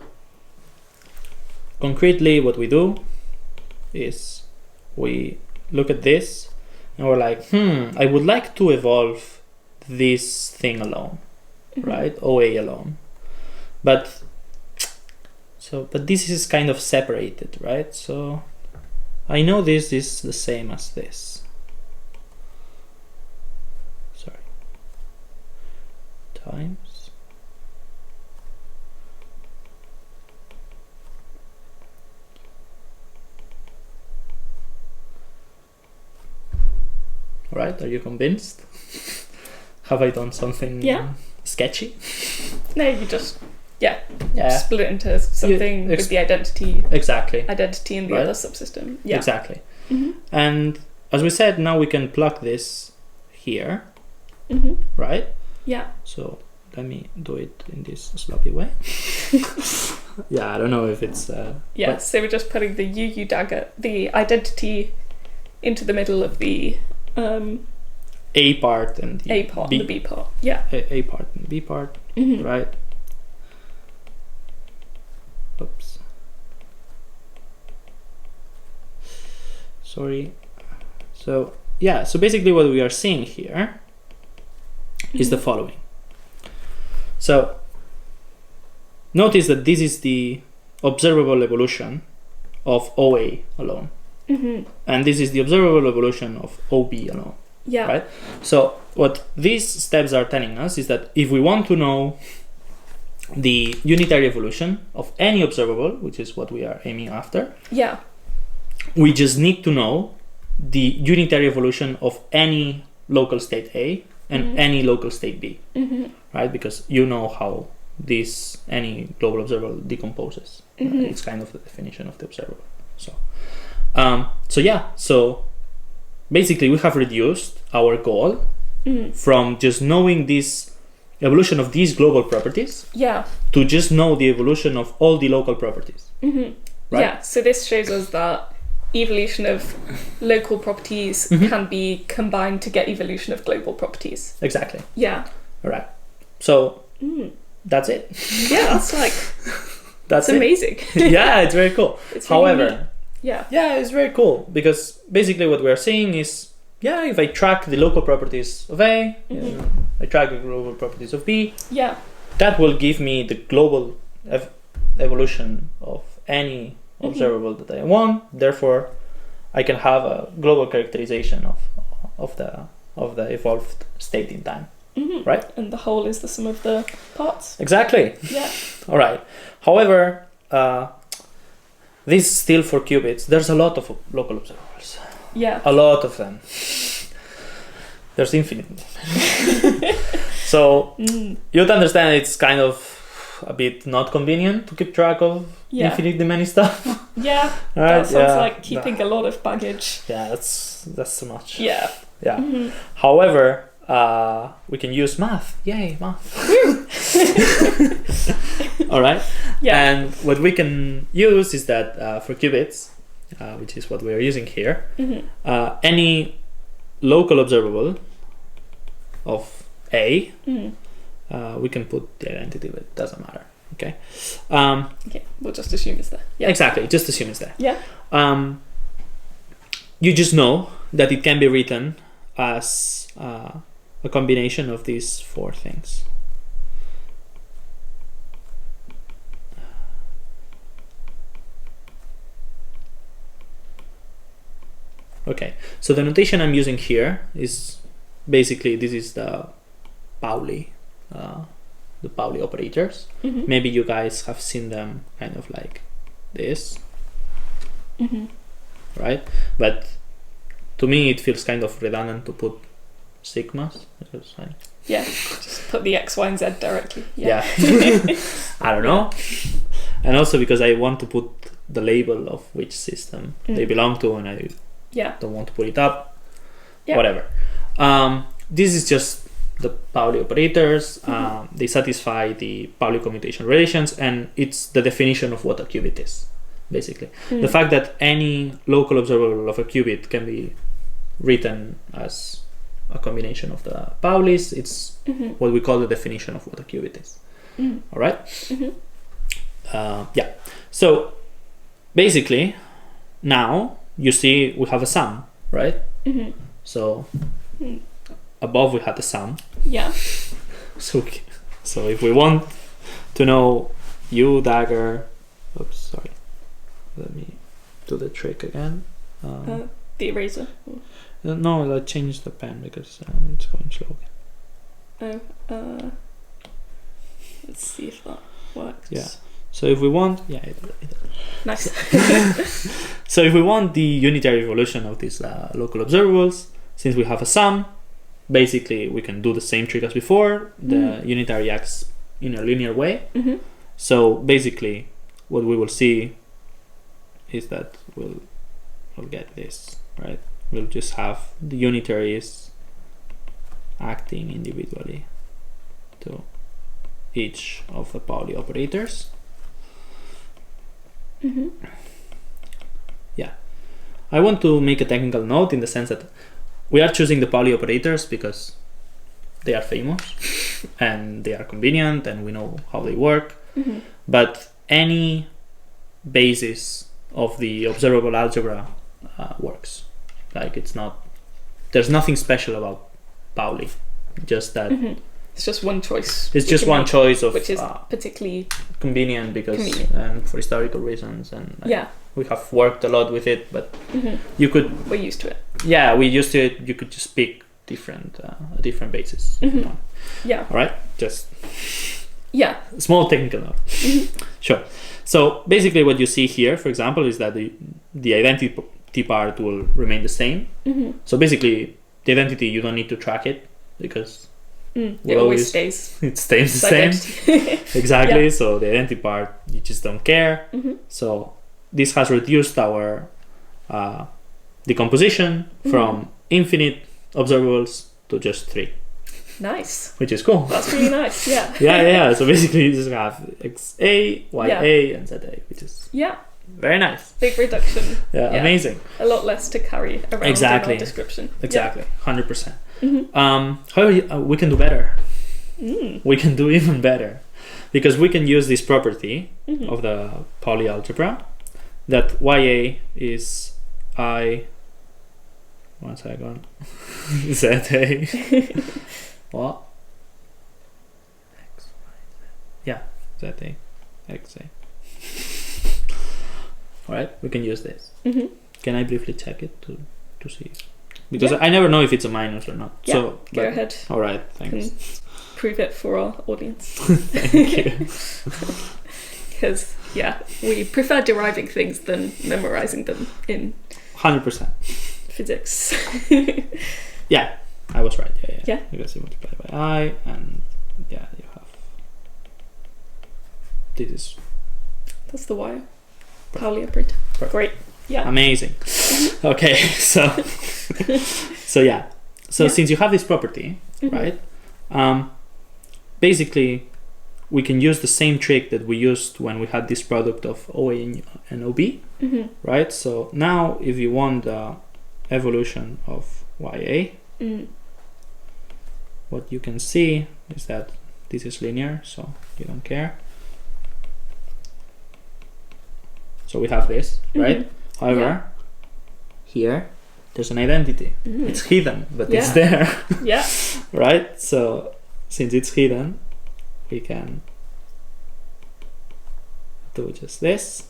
concretely, what we do is we look at this and we're like, I would like to evolve this thing alone, right? OA alone. But this is kind of separated, right? So I know this is the same as this. Sorry. Times. Right? Are you convinced? Have I done something sketchy? No, you just Yeah. split it into something with the identity in the other subsystem. Yeah. Exactly. And as we said, now we can plug this here, right? Yeah. So let me do it in this sloppy way. I don't know if it's... so we're just putting the UU dagger, the identity, into the middle of the... A part and the A part and the B part. Yeah. A part and B part, right? Oops. Sorry. So basically what we are seeing here is the following. So notice that this is the observable evolution of OA alone. And this is the observable evolution of OB alone. Yeah. Right? So what these steps are telling us is that if we want to know the unitary evolution of any observable, which is what we are aiming after, we just need to know the unitary evolution of any local state A and any local state B, right? Because you know how any global observable decomposes. Right? It's kind of the definition of the observable. So basically we have reduced our goal from just knowing this evolution of these global properties to just know the evolution of all the local properties. Right? Yeah, so this shows us that evolution of local properties can be combined to get evolution of global properties. Exactly. Yeah. All right. So that's it. Yeah, that's like... That's amazing. Yeah, it's very cool. It's really However... neat. Yeah, it's very cool because basically what we are seeing is, if I track the local properties of A, I track the global properties of B, that will give me the global evolution of any observable that I want. Therefore, I can have a global characterization of the evolved state in time, right? And the whole is the sum of the parts. Exactly. Yeah. All right. However, this is still for qubits. There's a lot of local observables. Yeah. A lot of them. There's infinite. So you'd understand it's kind of a bit not convenient to keep track of infinitely many stuff. Yeah. Right? That sounds like keeping a lot of baggage. Yeah, that's too much. Yeah. Yeah. However, we can use math. Yay, math. All right. Yeah. And what we can use is that for qubits, which is what we are using here, any local observable of A, we can put the identity, but it doesn't matter. Okay. Okay. We'll just assume it's there. Yeah. Exactly. Just assume it's there. Yeah. You just know that it can be written as a combination of these four things. Okay, so the notation I'm using here is basically this is the Pauli operators. Maybe you guys have seen them kind of like this, right? But to me, it feels kind of redundant to put sigmas. Just put the X, Y, and Z directly. Yeah. I don't know. And also because I want to put the label of which system they belong to, and I don't want to put it up. Whatever. This is just the Pauli operators. They satisfy the Pauli commutation relations, and it's the definition of what a qubit is, basically. The fact that any local observable of a qubit can be written as a combination of the Paulis, it's what we call the definition of what a qubit is. All right? So basically, now you see we have a sum, right? So above we had the sum. Yeah. So if we want to know U dagger, oops, sorry. Let me do the trick again. The eraser. No, I changed the pen because it's going slow again. Let's see if that works. Yeah. So if we want, it Nice. So if we want the unitary evolution of these local observables, since we have a sum, basically we can do the same trick as before. The unitary acts in a linear way. So basically what we will see is that we'll get this, right? We'll just have the unitaries acting individually to each of the Pauli operators. Yeah, I want to make a technical note in the sense that we are choosing the Pauli operators because they are famous and they are convenient and we know how they work. But any basis of the observable algebra works. Like there's nothing special about Pauli, just that it's just one choice. It's just one choice of which is particularly convenient because for historical reasons and we have worked a lot with it, but you could we're used to it. Yeah, we used to it. You could just pick a different basis. Yeah. All right. Just small technical note. Sure. So basically, what you see here, for example, is that the identity part will remain the same. So basically, the identity you don't need to track it because it always stays. It stays the same. Exactly. So the identity part you just don't care. So this has reduced our decomposition from infinite observables to just 3. Nice. Which is cool. That's really nice. Yeah. yeah. So basically, you just have XA, YA, and ZA, which is very nice. Big reduction. Yeah, amazing. A lot less to carry around in our description. Exactly, 100%. However, we can do better. We can do even better because we can use this property of the Pauli algebra that YA is I. One second. ZA. What? X, Y, Z. Yeah, ZA, XA. Alright, we can use this. Can I briefly check it to see? Because I never know if it's a minus or not. Yeah, so, go ahead. Alright, thanks. Prove it for our audience. Thank you. Because, we prefer deriving things than memorizing them in 100%. Physics. Yeah, I was right. Yeah. Because you multiply by I, and you have. That's the wire. Pauli operator. Perfect. Great. Yeah. Amazing. Okay, so since you have this property, right? Basically, we can use the same trick that we used when we had this product of OA and OB, right? So now, if you want the evolution of YA, what you can see is that this is linear, so you don't care. So we have this, right? However, here there's an identity. It's hidden, but it's there. Right? So since it's hidden, we can do just this.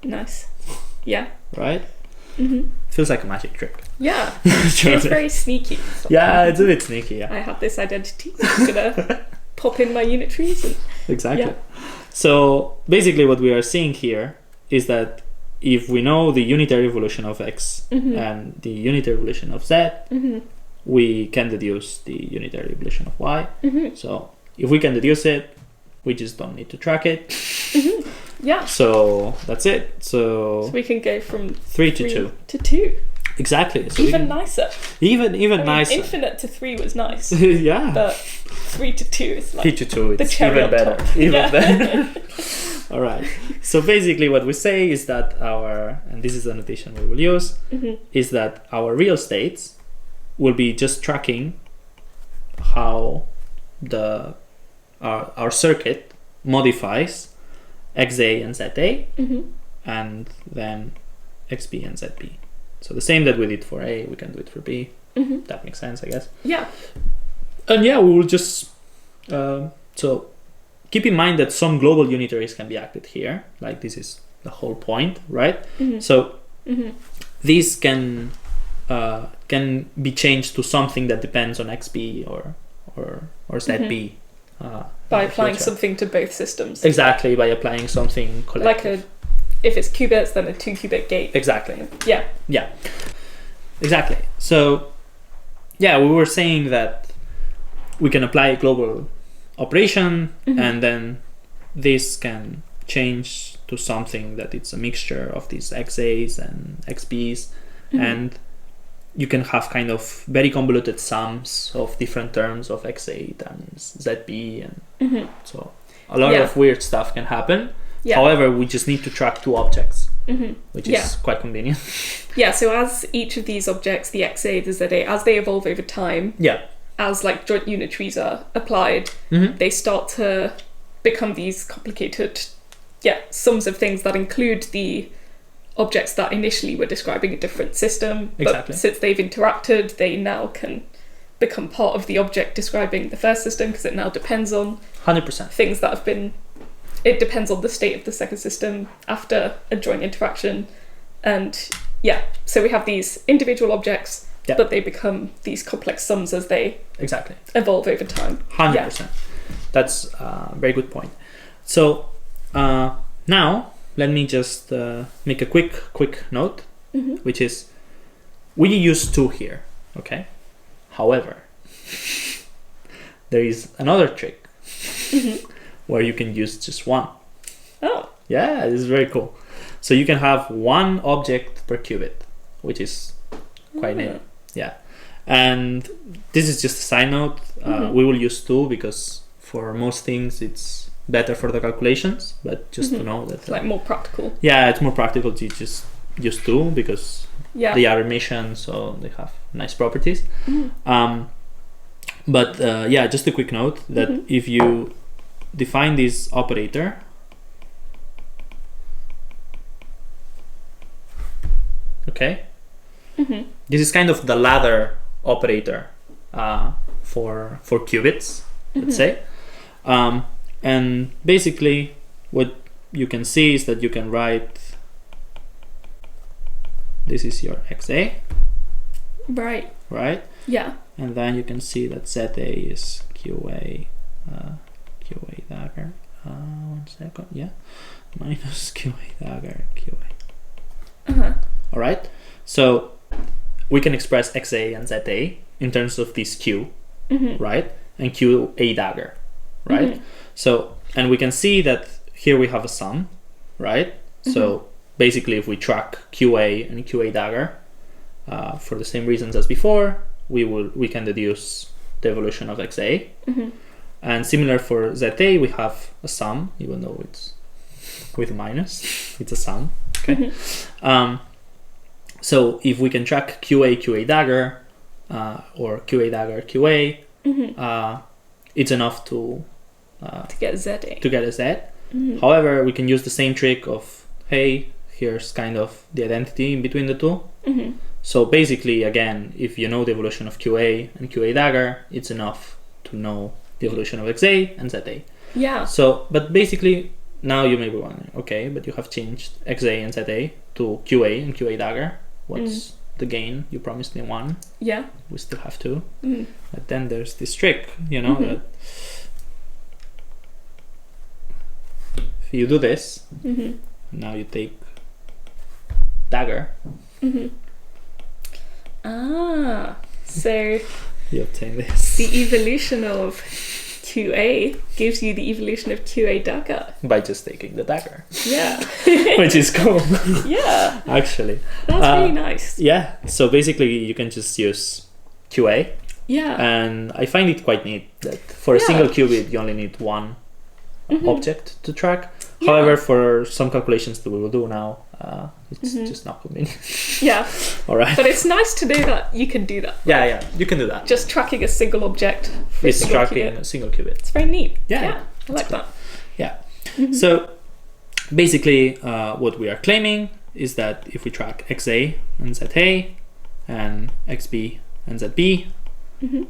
Nice. Yeah. Right? Feels like a magic trick. Yeah. It's very sneaky. Yeah, it's a bit sneaky. Yeah. I have this identity. I'm gonna pop in my unitaries. And, exactly. So basically, what we are seeing here is that if we know the unitary evolution of X and the unitary evolution of Z, we can deduce the unitary evolution of Y. So if we can deduce it, we just don't need to track it. Yeah. So that's it. So we can go from 3 to 2. To 2. Exactly. So even nicer. Even nicer. Infinite to 3 was nice. Yeah. But 3 to 2 is like 3 to 2. It's the cherry even better. Top. Even better. All right. So basically, what we say is that and this is the notation we will use, is that our real states will be just tracking how our circuit modifies XA and ZA, and then XB and ZB. So the same that we did for A, we can do it for B. That makes sense, I guess. Yeah. And we will just so keep in mind that some global unitaries can be acted here. Like this is the whole point, right? So these can be changed to something that depends on XB or ZB. By applying something to both systems. Exactly, by applying something collective. If it's qubits, then a 2-qubit gate. Exactly. Yeah. Yeah. Exactly. So we were saying that we can apply a global operation, and then this can change to something that it's a mixture of these xa's and xb's, and you can have kind of very convoluted sums of different terms of xa times zb, and so a lot of weird stuff can happen. However, we just need to track two objects, which is quite convenient. So as each of these objects, the xa, the za, as they evolve over time, as like joint unitaries are applied, they start to become these complicated sums of things that include the objects that initially were describing a different system. Exactly. But since they've interacted, they now can become part of the object describing the first system, because it now depends on 100% things that have been... It depends on the state of the second system after a joint interaction. And so we have these individual objects, but they become these complex sums as they evolve over time. 100%. That's a very good point. So now let me just make a quick note, which is we use 2 here, okay? However, there is another trick where you can use just 1. Oh. Yeah, this is very cool. So you can have 1 object per qubit, which is quite neat. Yeah. And this is just a side note. We will use 2 because for most things it's better for the calculations, but just to know that it's like more practical. Yeah, it's more practical to just use 2 because they are emission, so they have nice properties. But just a quick note that if you define this operator, okay, this is kind of the ladder operator for qubits, let's say. And basically what you can see is that you can write, this is your xa, right? Yeah. And then you can see that za is qa dagger, 1 second, minus qa dagger qa. All right, so we can express xa and za in terms of this q, right, and qa dagger, right? So, and we can see that here we have a sum, right? So basically if we track qa and qa dagger for the same reasons as before, we can deduce the evolution of xa. And similar for za, we have a sum, even though it's with a minus, it's a sum, okay? So if we can track qa dagger or qa dagger qa, it's enough to get za. To get a z. However, we can use the same trick of, hey, here's kind of the identity in between the two. So basically, again, if you know the evolution of qa and qa dagger, it's enough to know the evolution of xa and za. Yeah. So, but basically, now you may be wondering, okay, but you have changed xa and za to qa and qa dagger. What's the gain? You promised me 1. Yeah. We still have 2. But then there's this trick, that if you do this, now you take dagger. So you obtain this. The evolution of qa gives you the evolution of qa dagger. By just taking the dagger. Yeah. Which is cool. Yeah. Actually. That's really nice. Yeah. So basically you can just use qa. Yeah. And I find it quite neat that for a single qubit you only need 1 object to track. Yeah. However, for some calculations that we will do now, it's just not convenient. Yeah. All right. But it's nice to know that you can do that. Yeah, you can do that. Just tracking a single object. It's tracking a single qubit. It's very neat. Yeah. I like that. Yeah. So basically, what we are claiming is that if we track xa and za and xb and zb,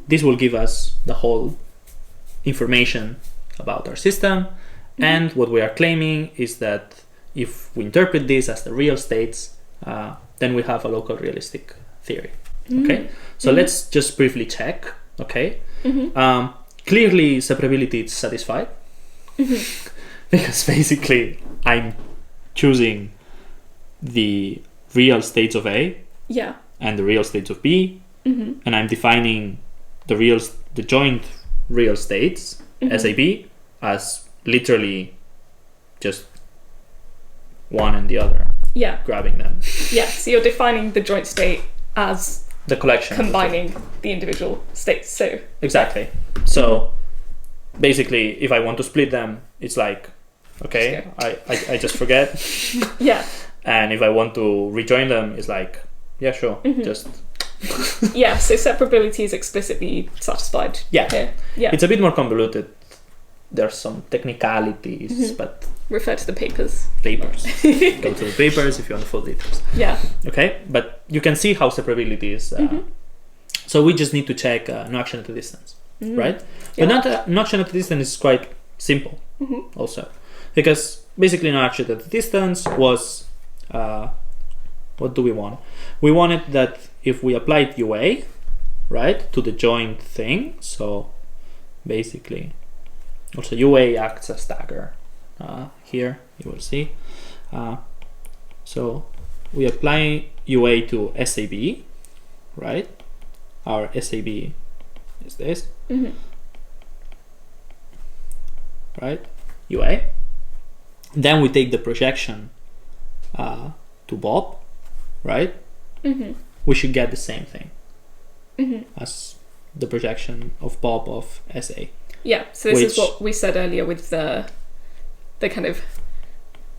this will give us the whole information about our system. And what we are claiming is that if we interpret this as the real states, then we have a local realistic theory. Okay, so let's just briefly check. Okay, clearly separability is satisfied because basically I'm choosing the real states of A and the real states of B, and I'm defining the joint real states SAB as literally just one and the other, grabbing them. Yeah, so you're defining the joint state as The collection. combining the individual states. So exactly. So basically, if I want to split them, it's like, okay, I just forget. Yeah. And if I want to rejoin them, it's like, yeah, sure, just. Yeah, so separability is explicitly satisfied. Yeah. Here. Yeah. It's a bit more convoluted. There's some technicalities, but Refer to the papers. papers. Go to the papers if you want the full details. Yeah. Okay, but you can see how separability is. So we just need to check no action at a distance, right? Yeah. But no action at a distance is quite simple also, because basically no action at a distance was what do we want? We wanted that if we applied UA, right, to the joint thing, so basically also UA acts as dagger. Here you will see. So we apply UA to SAB, right? Our SAB is this, right? UA. Then we take the projection to Bob, right? We should get the same thing as the projection of Bob of SA. Yeah, so this is what we said earlier with the kind of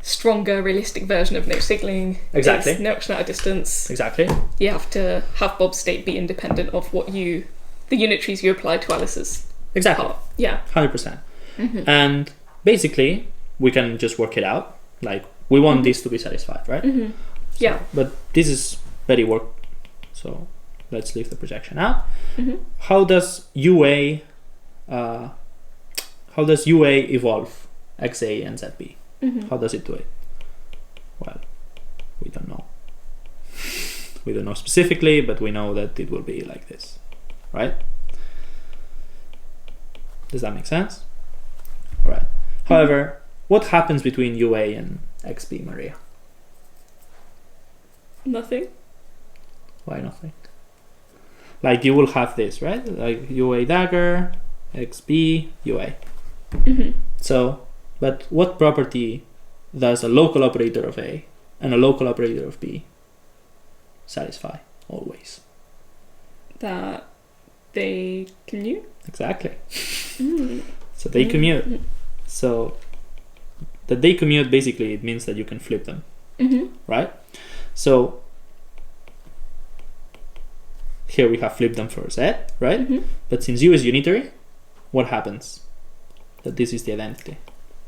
stronger, realistic version of no signaling. Exactly. It's no action at a distance. Exactly. You have to have Bob's state be independent of what the unitaries you apply to Alice's Exactly. part. Yeah. 100%. And basically, we can just work it out. Like, we want this to be satisfied, right? Yeah. But this is very work. So let's leave the projection out. How does UA evolve XA and ZB? How does it do it? Well, we don't know. We don't know specifically, but we know that it will be like this, right? Does that make sense? All right. However, what happens between UA and XB, Maria? Nothing. Why nothing? Like, you will have this, right? Like UA dagger, XB, UA. So, but what property does a local operator of A and a local operator of B satisfy always? That they commute? Exactly. So they commute. So that they commute, basically it means that you can flip them, right? So here we have flipped them for Z, right? But since U is unitary, what happens? That this is the identity.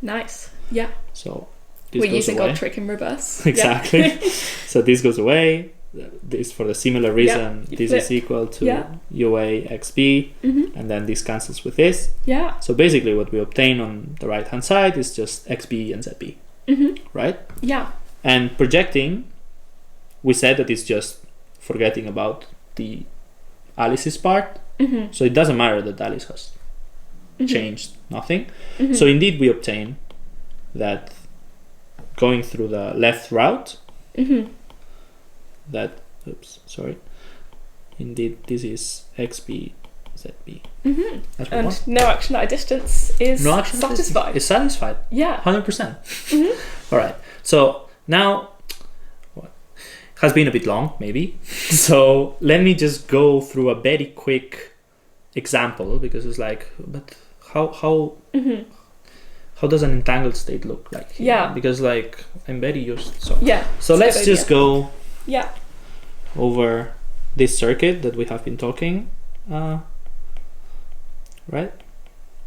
Nice. Yeah. So this We're goes using away. our trick in reverse. Exactly. Yeah. So this goes away. This, for the similar reason, you this flip. is equal to UA XB, and then this cancels with this. Yeah. So basically what we obtain on the right hand side is just XB and ZB, right? Yeah. And projecting, we said that it's just forgetting about the Alice's part. So it doesn't matter that Alice has changed nothing. So indeed we obtain that going through the left route, that, indeed this is XB, ZB. That's what we want. And no action at a distance is No action satisfied. is satisfied. Yeah. 100%. All right. So now, has been a bit long, maybe. So let me just go through a very quick example, because it's like, but how does an entangled state look like here? Yeah. Because like I'm very used. So Yeah. So let's good just idea. go Yeah. over this circuit that we have been talking, right?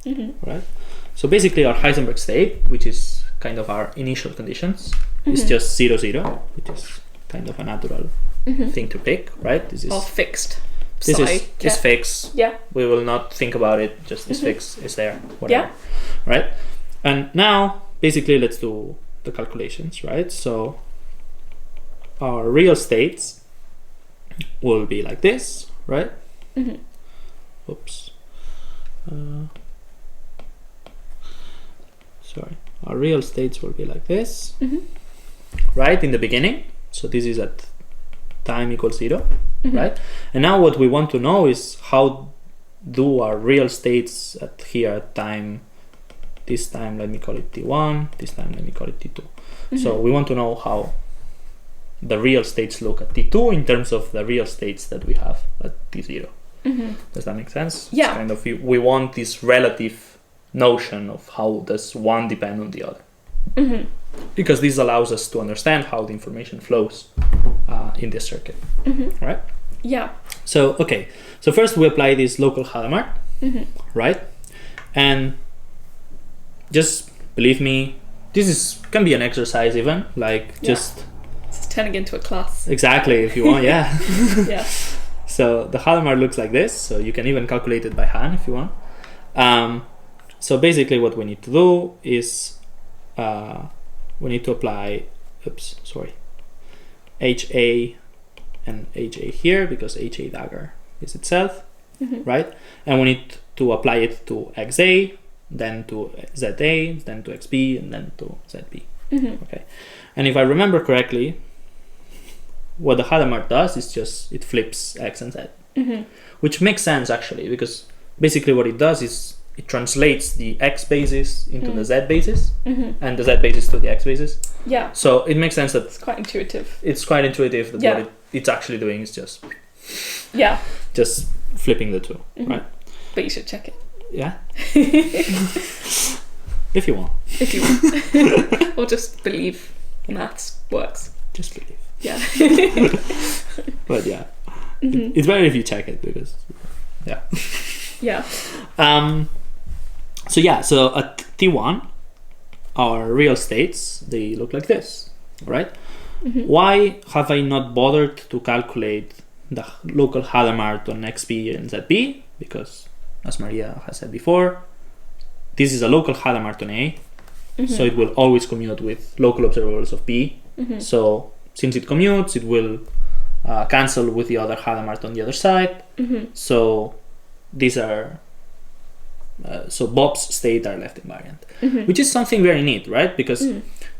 Right. So basically, our Heisenberg state, which is kind of our initial conditions, is just 0, 0, which is kind of a natural thing to pick, right? This is Or fixed. this psi. is fixed. Yeah. We will not think about it. Just this fix is there. Whatever. Right. And now, basically, let's do the calculations, right? So our real states will be like this, right? Oops. Sorry. Our real states will be like this, right? In the beginning. So this is at time equals 0, right? And now what we want to know is how do our real states at here at time, this time let me call it T1, this time let me call it T2. So we want to know how the real states look at T2 in terms of the real states that we have at T0. Does that make sense? Yeah. It's kind of we want this relative notion of how does one depend on the other. Because this allows us to understand how the information flows in this circuit. Right? Yeah. So, okay. So first we apply this local Hadamard, right? And just believe me, this can be an exercise even, like just... It's turning into a class. Exactly, if you want, yeah. Yeah. So the Hadamard looks like this, so you can even calculate it by hand if you want. So basically what we need to do is we need to apply, HA and HA here, because HA dagger is itself, right? And we need to apply it to XA, then to ZA, then to XB, and then to ZB. Okay. And if I remember correctly, what the Hadamard does is just it flips X and Z, which makes sense actually, because basically what it does is it translates the X basis into the Z basis, and the Z basis to the X basis. Yeah. So it makes sense that It's quite intuitive. it's quite intuitive that what it's actually doing is just flipping the two, right? But you should check it. Yeah. If you want. If you want. Or just believe maths works. Just believe. Yeah. But yeah. It's better if you check it, because yeah. Yeah. So at T1 our real states, they look like this, right? Why have I not bothered to calculate the local Hadamard on XB and ZB? Because as Maria has said before, this is a local Hadamard on A, so it will always commute with local observables of B. So since it commutes, it will cancel with the other Hadamard on the other side. So these are so Bob's state are left invariant, which is something very neat, right? Because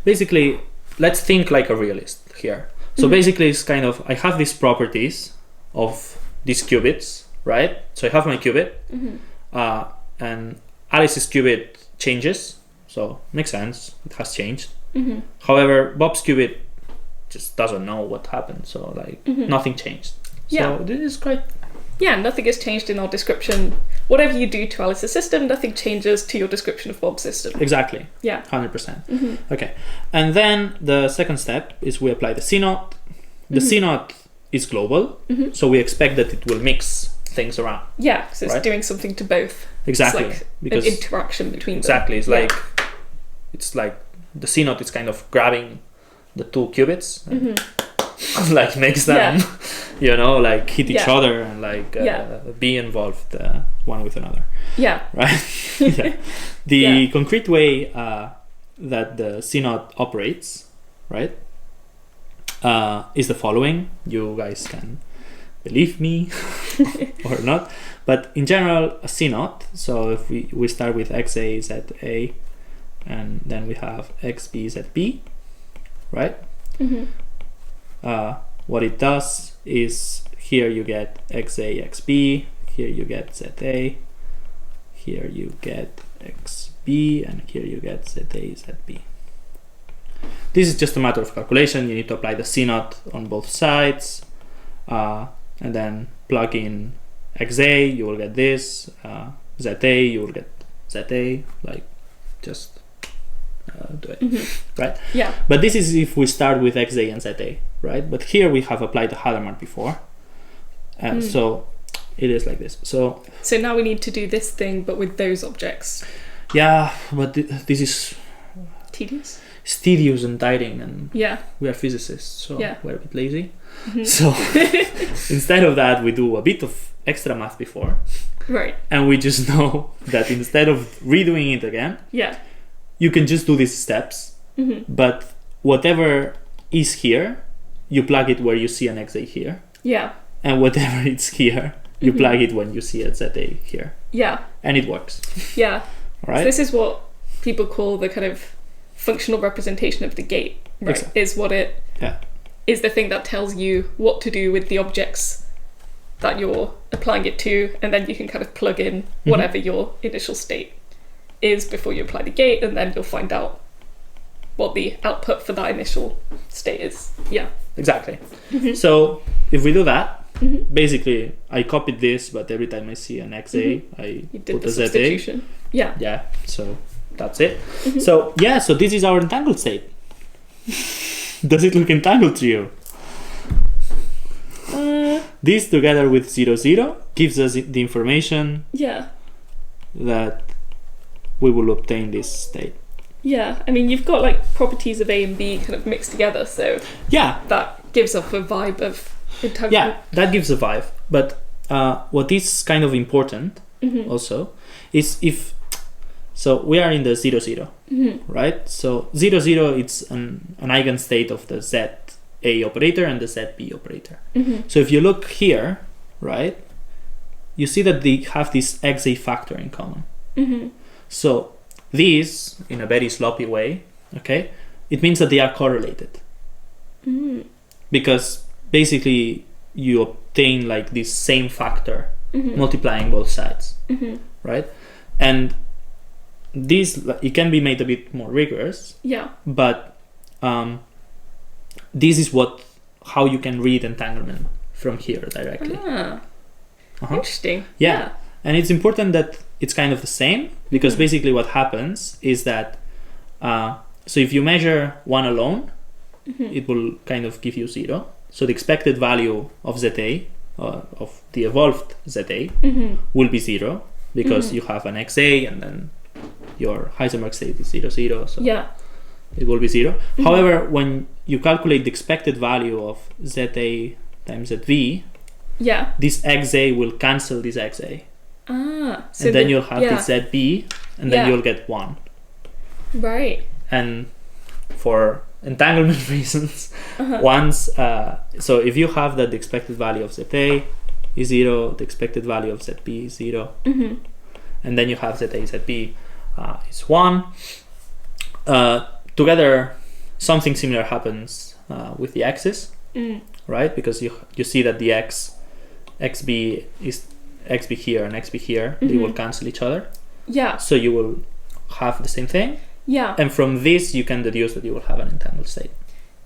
basically, let's think like a realist here. So basically, it's kind of I have these properties of these qubits, right? So I have my qubit, and Alice's qubit changes, so makes sense. It has changed. However, Bob's qubit just doesn't know what happened, so like nothing changed. So this is quite. Yeah, nothing has changed in our description. Whatever you do to Alice's system, nothing changes to your description of Bob's system. Exactly. Yeah. 100%. Okay. And then the second step is we apply the C0. The C0 is global, so we expect that it will mix things around. Yeah, so it's doing something to both. Exactly. It's like because an interaction between them. Exactly. It's like the C0 is kind of grabbing the two qubits and like makes them like hit each other and like be involved one with another. Yeah. Right? The concrete way that the C0 operates, right, is the following. You guys can believe me or not. But in general, a C0, so if we start with XA, ZA, and then we have XB, ZB, right? What it does is here you get XA, XB, here you get ZA, here you get XB, and here you get ZA, ZB. This is just a matter of calculation. You need to apply the C0 on both sides, and then plug in XA, you will get this, ZA, you will get ZA, like just do it, right? Yeah. But this is if we start with XA and ZA, right? But here we have applied the Hadamard before, so it is like this. So now we need to do this thing, but with those objects. Yeah, but this is tedious. It's tedious and tiring, and we are physicists, so we're a bit lazy. So instead of that, we do a bit of extra math before, right? And we just know that instead of redoing it again, you can just do these steps, but whatever is here, you plug it where you see an XA here. Yeah. And whatever it's here, you plug it when you see a ZA here. Yeah. And it works. Yeah. Right. So this is what people call the kind of functional representation of the gate, right? Exactly. Is what it is the thing that tells you what to do with the objects that you're applying it to, and then you can kind of plug in whatever your initial state is before you apply the gate, and then you'll find out what the output for that initial state is. Yeah. Exactly. So if we do that, basically I copied this, but every time I see an XA, I You did put the a ZA. substitution. Yeah. Yeah, so that's it. So yeah, so this is our entangled state. Does it look entangled to you? This together with 0, 0 gives us the information Yeah. that we will obtain this state. Yeah. I mean, you've got like properties of A and B kind of mixed together, so Yeah, that gives off a vibe of entanglement. yeah, that gives a vibe. But what is kind of important also is if, so we are in the 0, 0, right? So 0, 0, it's an eigenstate of the ZA operator and the ZB operator. So if you look here, right, you see that they have this XA factor in common. So these, in a very sloppy way, okay, it means that they are correlated. Because basically you obtain like this same factor multiplying both sides, right? And this, it can be made a bit more rigorous, Yeah. but this is how you can read entanglement from here directly. Ah. Uh-huh. Interesting. Yeah. And it's important that it's kind of the same, because basically what happens is that so if you measure one alone, it will kind of give you 0. So the expected value of ZA, of the evolved ZA, will be 0, because you have an XA and then your Heisenberg state is 0, 0. So Yeah. it will be 0. However, when you calculate the expected value of ZA times ZV, Yeah. this XA will cancel this XA. Ah. So And then you'll have yeah. this ZB, and then Yeah. you'll get 1. Right. And for entanglement reasons, once, so if you have that the expected value of ZA is 0, the expected value of ZB is 0, and then you have ZA, ZB is 1, together something similar happens with the x's, right? Because you see that the xb is xb here and xb here, they will cancel each other. Yeah. So you will have the same thing. Yeah. And from this, you can deduce that you will have an entangled state.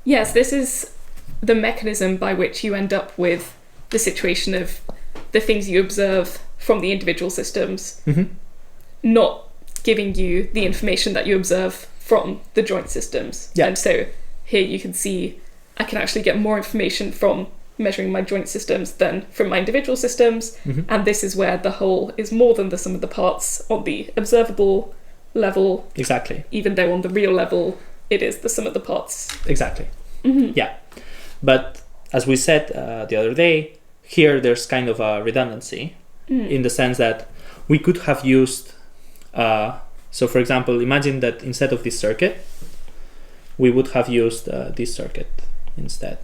Yes, this is the mechanism by which you end up with the situation of the things you observe from the individual systems not giving you the information that you observe from the joint systems. Yeah. And so here you can see I can actually get more information from measuring my joint systems than from my individual systems. And this is where the whole is more than the sum of the parts on the observable level, Exactly. even though on the real level it is the sum of the parts. Exactly. Yeah. But as we said the other day, here there's kind of a redundancy in the sense that we could have used, so for example, imagine that instead of this circuit, we would have used this circuit instead.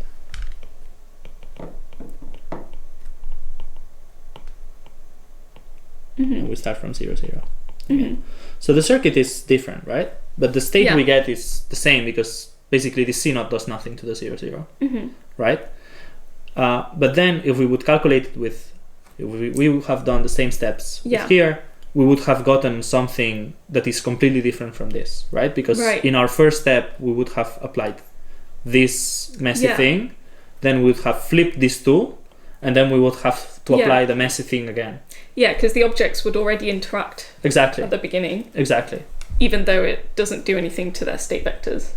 And we start from 0, 0. Again. So the circuit is different, right? But the state we get is the same, because basically the C naught does nothing to the 0, 0, right? But then if we would calculate it with, if we would have done the same steps with here, we would have gotten something that is completely different from this, right? Because in our first step, we would have applied this messy thing, then we would have flipped these two, and then we would have to apply the messy thing again. Yeah, because the objects would already interact Exactly. at the beginning, Exactly. even though it doesn't do anything to their state vectors.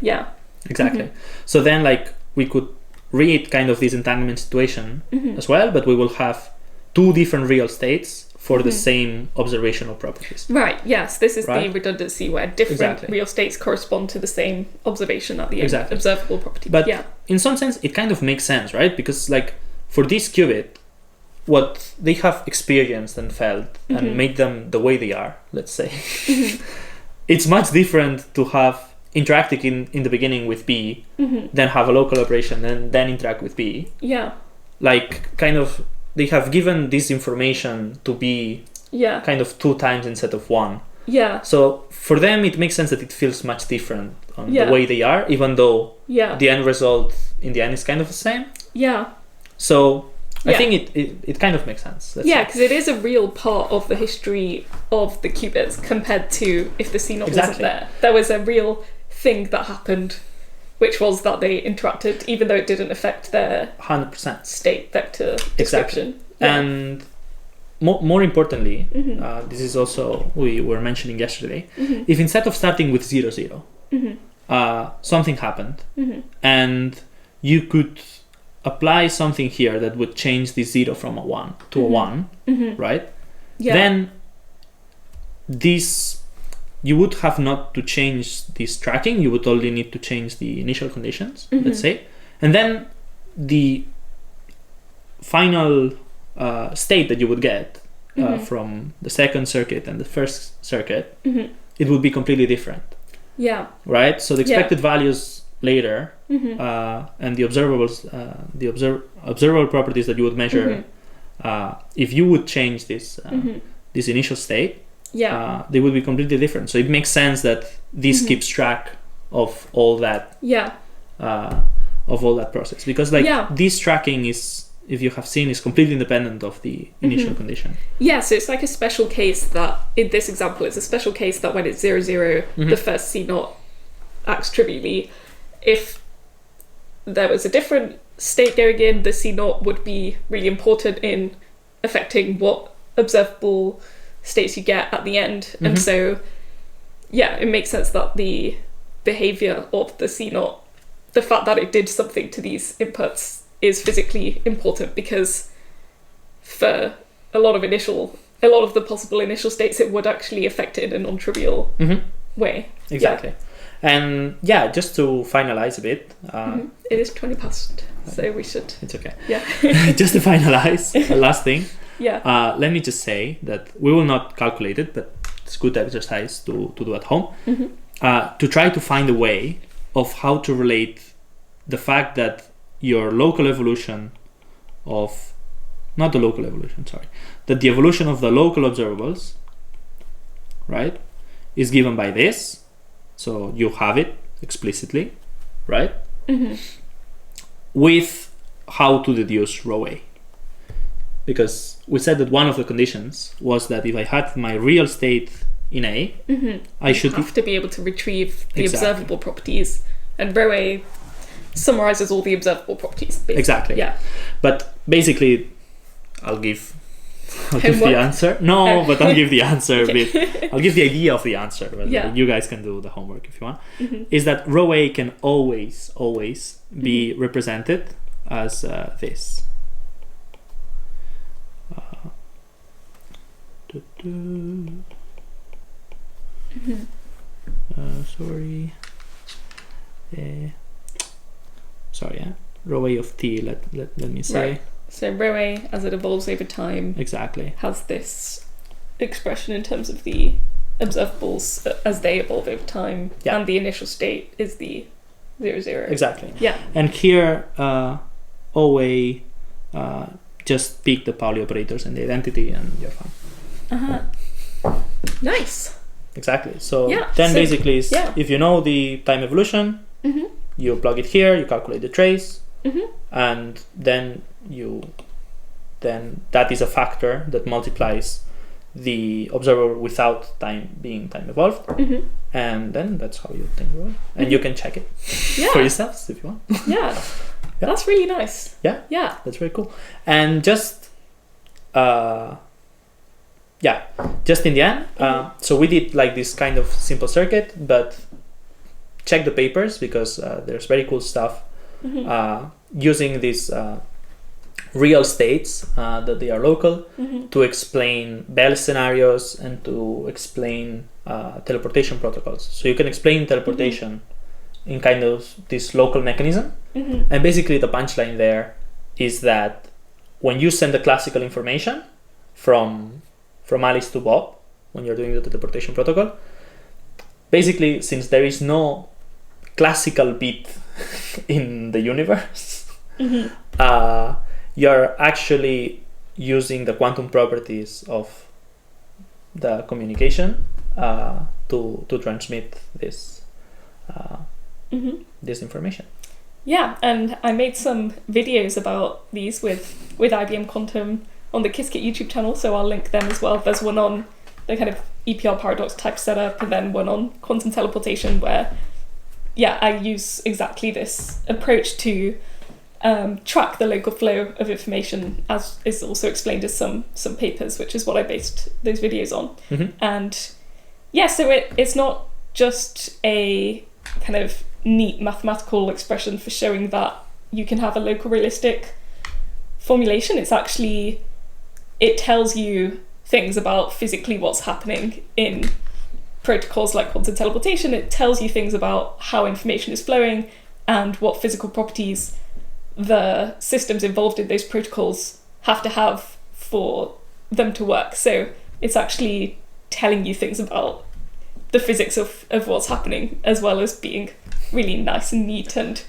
Yeah. Exactly. So then, like, we could read kind of this entanglement situation as well, but we will have two different real states for the same observational properties. Right, yes, this is the Right? redundancy where different real states correspond to the same observation at the end, observable property. But in some sense, it kind of makes sense, right? Because, like, for this qubit, what they have experienced and felt and made them the way they are, let's say, it's much different to have interacting in the beginning with B, then have a local operation and then interact with B. Yeah. Like, kind of, they have given this information to B kind of 2 times instead of 1. Yeah. So for them, it makes sense that it feels much different on the way they are, even though the end result in the end is kind of the same. Yeah. So I think it kind of makes sense. Yeah, because it is a real part of the history of the qubits compared to if the C0 wasn't there. There was a real thing that happened, which was that they interacted, even though it didn't affect their 100% state vector description. Exactly. And more importantly, this is also we were mentioning yesterday, if instead of starting with 0, 0, something happened, and you could apply something here that would change the 0 from a 1 to a 1, right? Yeah. Then this, you would have not to change this tracking, you would only need to change the initial conditions, let's say, and then the final state that you would get from the second circuit and the first circuit, it would be completely different. Yeah. Right? So the expected values later and the observables, observable properties that you would measure, if you would change this this initial state, they would be completely different. So it makes sense that this keeps track of all that process, because this tracking is, if you have seen, is completely independent of the initial condition. Yeah, so it's like a special case that, in this example, it's a special case that when it's 0, 0, the first C0 acts trivially. If there was a different state going in, the C0 would be really important in affecting what observable states you get at the end. And so, it makes sense that the behavior of the C0, the fact that it did something to these inputs, is physically important, because for a lot of the possible initial states, it would actually affect it in a non-trivial way. Exactly. And just to finalize a bit, it is 20 past, so we should. It's okay. Yeah. Just to finalize, the last thing. Let me just say that we will not calculate it, but it's good exercise to do at home. To try to find a way of how to relate the fact that your local evolution of, not the local evolution, sorry, that the evolution of the local observables, right, is given by this. So you have it explicitly, right? With how to deduce rho A. Because we said that one of the conditions was that if I had my real state in A, I should have to be able to retrieve the observable properties, and rho A summarizes all the observable properties, basically. Exactly. Yeah. But basically, I'll give the answer. No, but I'll give the answer a bit. I'll give the idea of the answer. But you guys can do the homework if you want. Is that rho A can always be represented as this. Sorry. Rho A of t, let me say. Right. So rho A, as it evolves over time, has this expression in terms of the observables as they evolve over time, and the initial state is the 0, 0. Exactly. Yeah. And here, OA, just pick the Pauli operators and the identity, and you're fine. Nice. Exactly. So basically, if you know the time evolution, you plug it here, you calculate the trace, and then that is a factor that multiplies the observer without time being time evolved, and then that's how you think about it. And you can check it for yourselves if you want. That's really nice. That's very cool. And just in the end, so we did like this kind of simple circuit, but check the papers, because there's very cool stuff using these real states that they are local to explain Bell scenarios and to explain teleportation protocols. So you can explain teleportation in kind of this local mechanism, and basically the punchline there is that when you send the classical information from Alice to Bob, when you're doing the teleportation protocol, basically, since there is no classical bit in the universe, you're actually using the quantum properties of the communication to transmit this this information. Yeah, and I made some videos about these with IBM Quantum on the Qiskit YouTube channel, so I'll link them as well. There's one on the kind of EPR paradox type setup, and then one on quantum teleportation where, yeah, I use exactly this approach to track the local flow of information, as is also explained as some papers, which is what I based those videos on. And yeah, so it's not just a kind of neat mathematical expression for showing that you can have a local realistic formulation. It's actually, it tells you things about physically what's happening in protocols like quantum teleportation. It tells you things about how information is flowing and what physical properties the systems involved in those protocols have to have for them to work. So it's actually telling you things about the physics of what's happening, as well as being really nice and neat and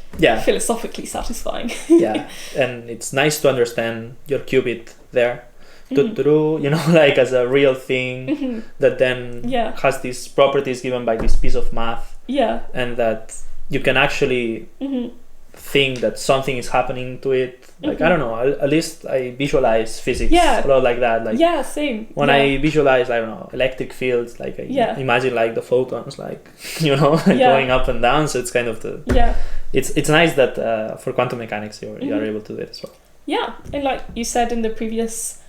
philosophically satisfying. Yeah, and it's nice to understand your qubit there, you know, like as a real thing that then has these properties given by this piece of math, and that you can actually think that something is happening to it. Like I don't know, at least I visualize physics a lot like that. Like same. When I visualize, I don't know, electric fields, like I imagine like the photons, like, you know, like going up and down. So it's kind of it's nice that for quantum mechanics you're able to do it as well. Yeah, and like you said in the previous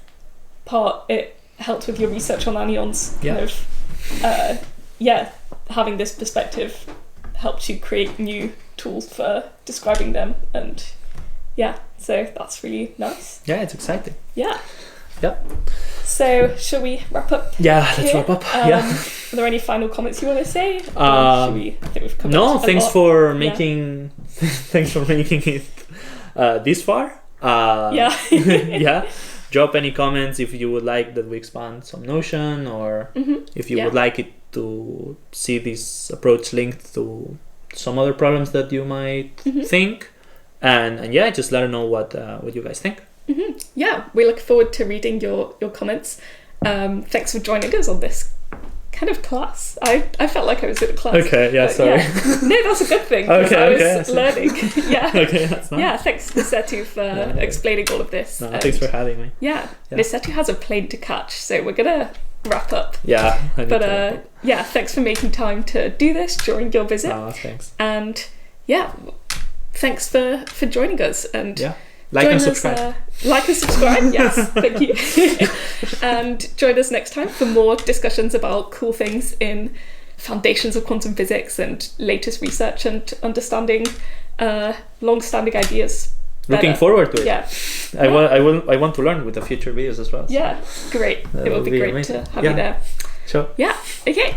part, it helped with your research on anions. Kind of, having this perspective helped you create new tools for describing them, and so that's really nice. Yeah, it's exciting. Yeah. Yep. So shall we wrap up? Yeah, let's wrap up. Are there any final comments you want to say? I think we've covered thanks for making thanks for making it this far. Drop any comments if you would like that we expand some notion, or if you would like it to see this approach linked to some other problems that you might think, and just let us know what you guys think. Yeah, we look forward to reading your comments. Thanks for joining us on this kind of class. I felt like I was in a class. Okay, sorry. No, that's a good thing. Okay, I was learning. Okay, that's nice. Yeah, thanks Nicetu for explaining all of this. No, thanks for having me. Nicetu has a plane to catch, so we're gonna wrap up. Thanks for making time to do this during your visit. Thanks. And thanks for joining us, and like and subscribe. Like and subscribe, yes, thank you. And join us next time for more discussions about cool things in foundations of quantum physics and latest research and understanding long-standing ideas. Looking forward to it. Yeah. I want to learn with the future videos as well. So. Yeah, great. It will be great amazing. To have you there. Sure. Yeah. Okay.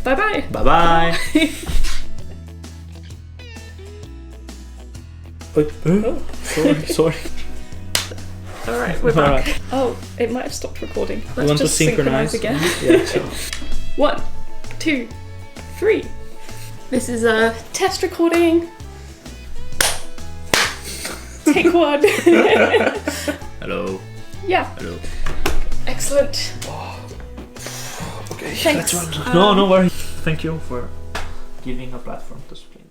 Bye-bye. Bye-bye. Sorry. All right, we're back. Right. Oh, it might have stopped recording. Let's want just to synchronize again. Yeah, sure. 1, 2, 3. This is a test recording. Take 1. Hello. Yeah. Hello. Excellent. Okay. Thanks. No worries. Thank you for giving a platform to explain.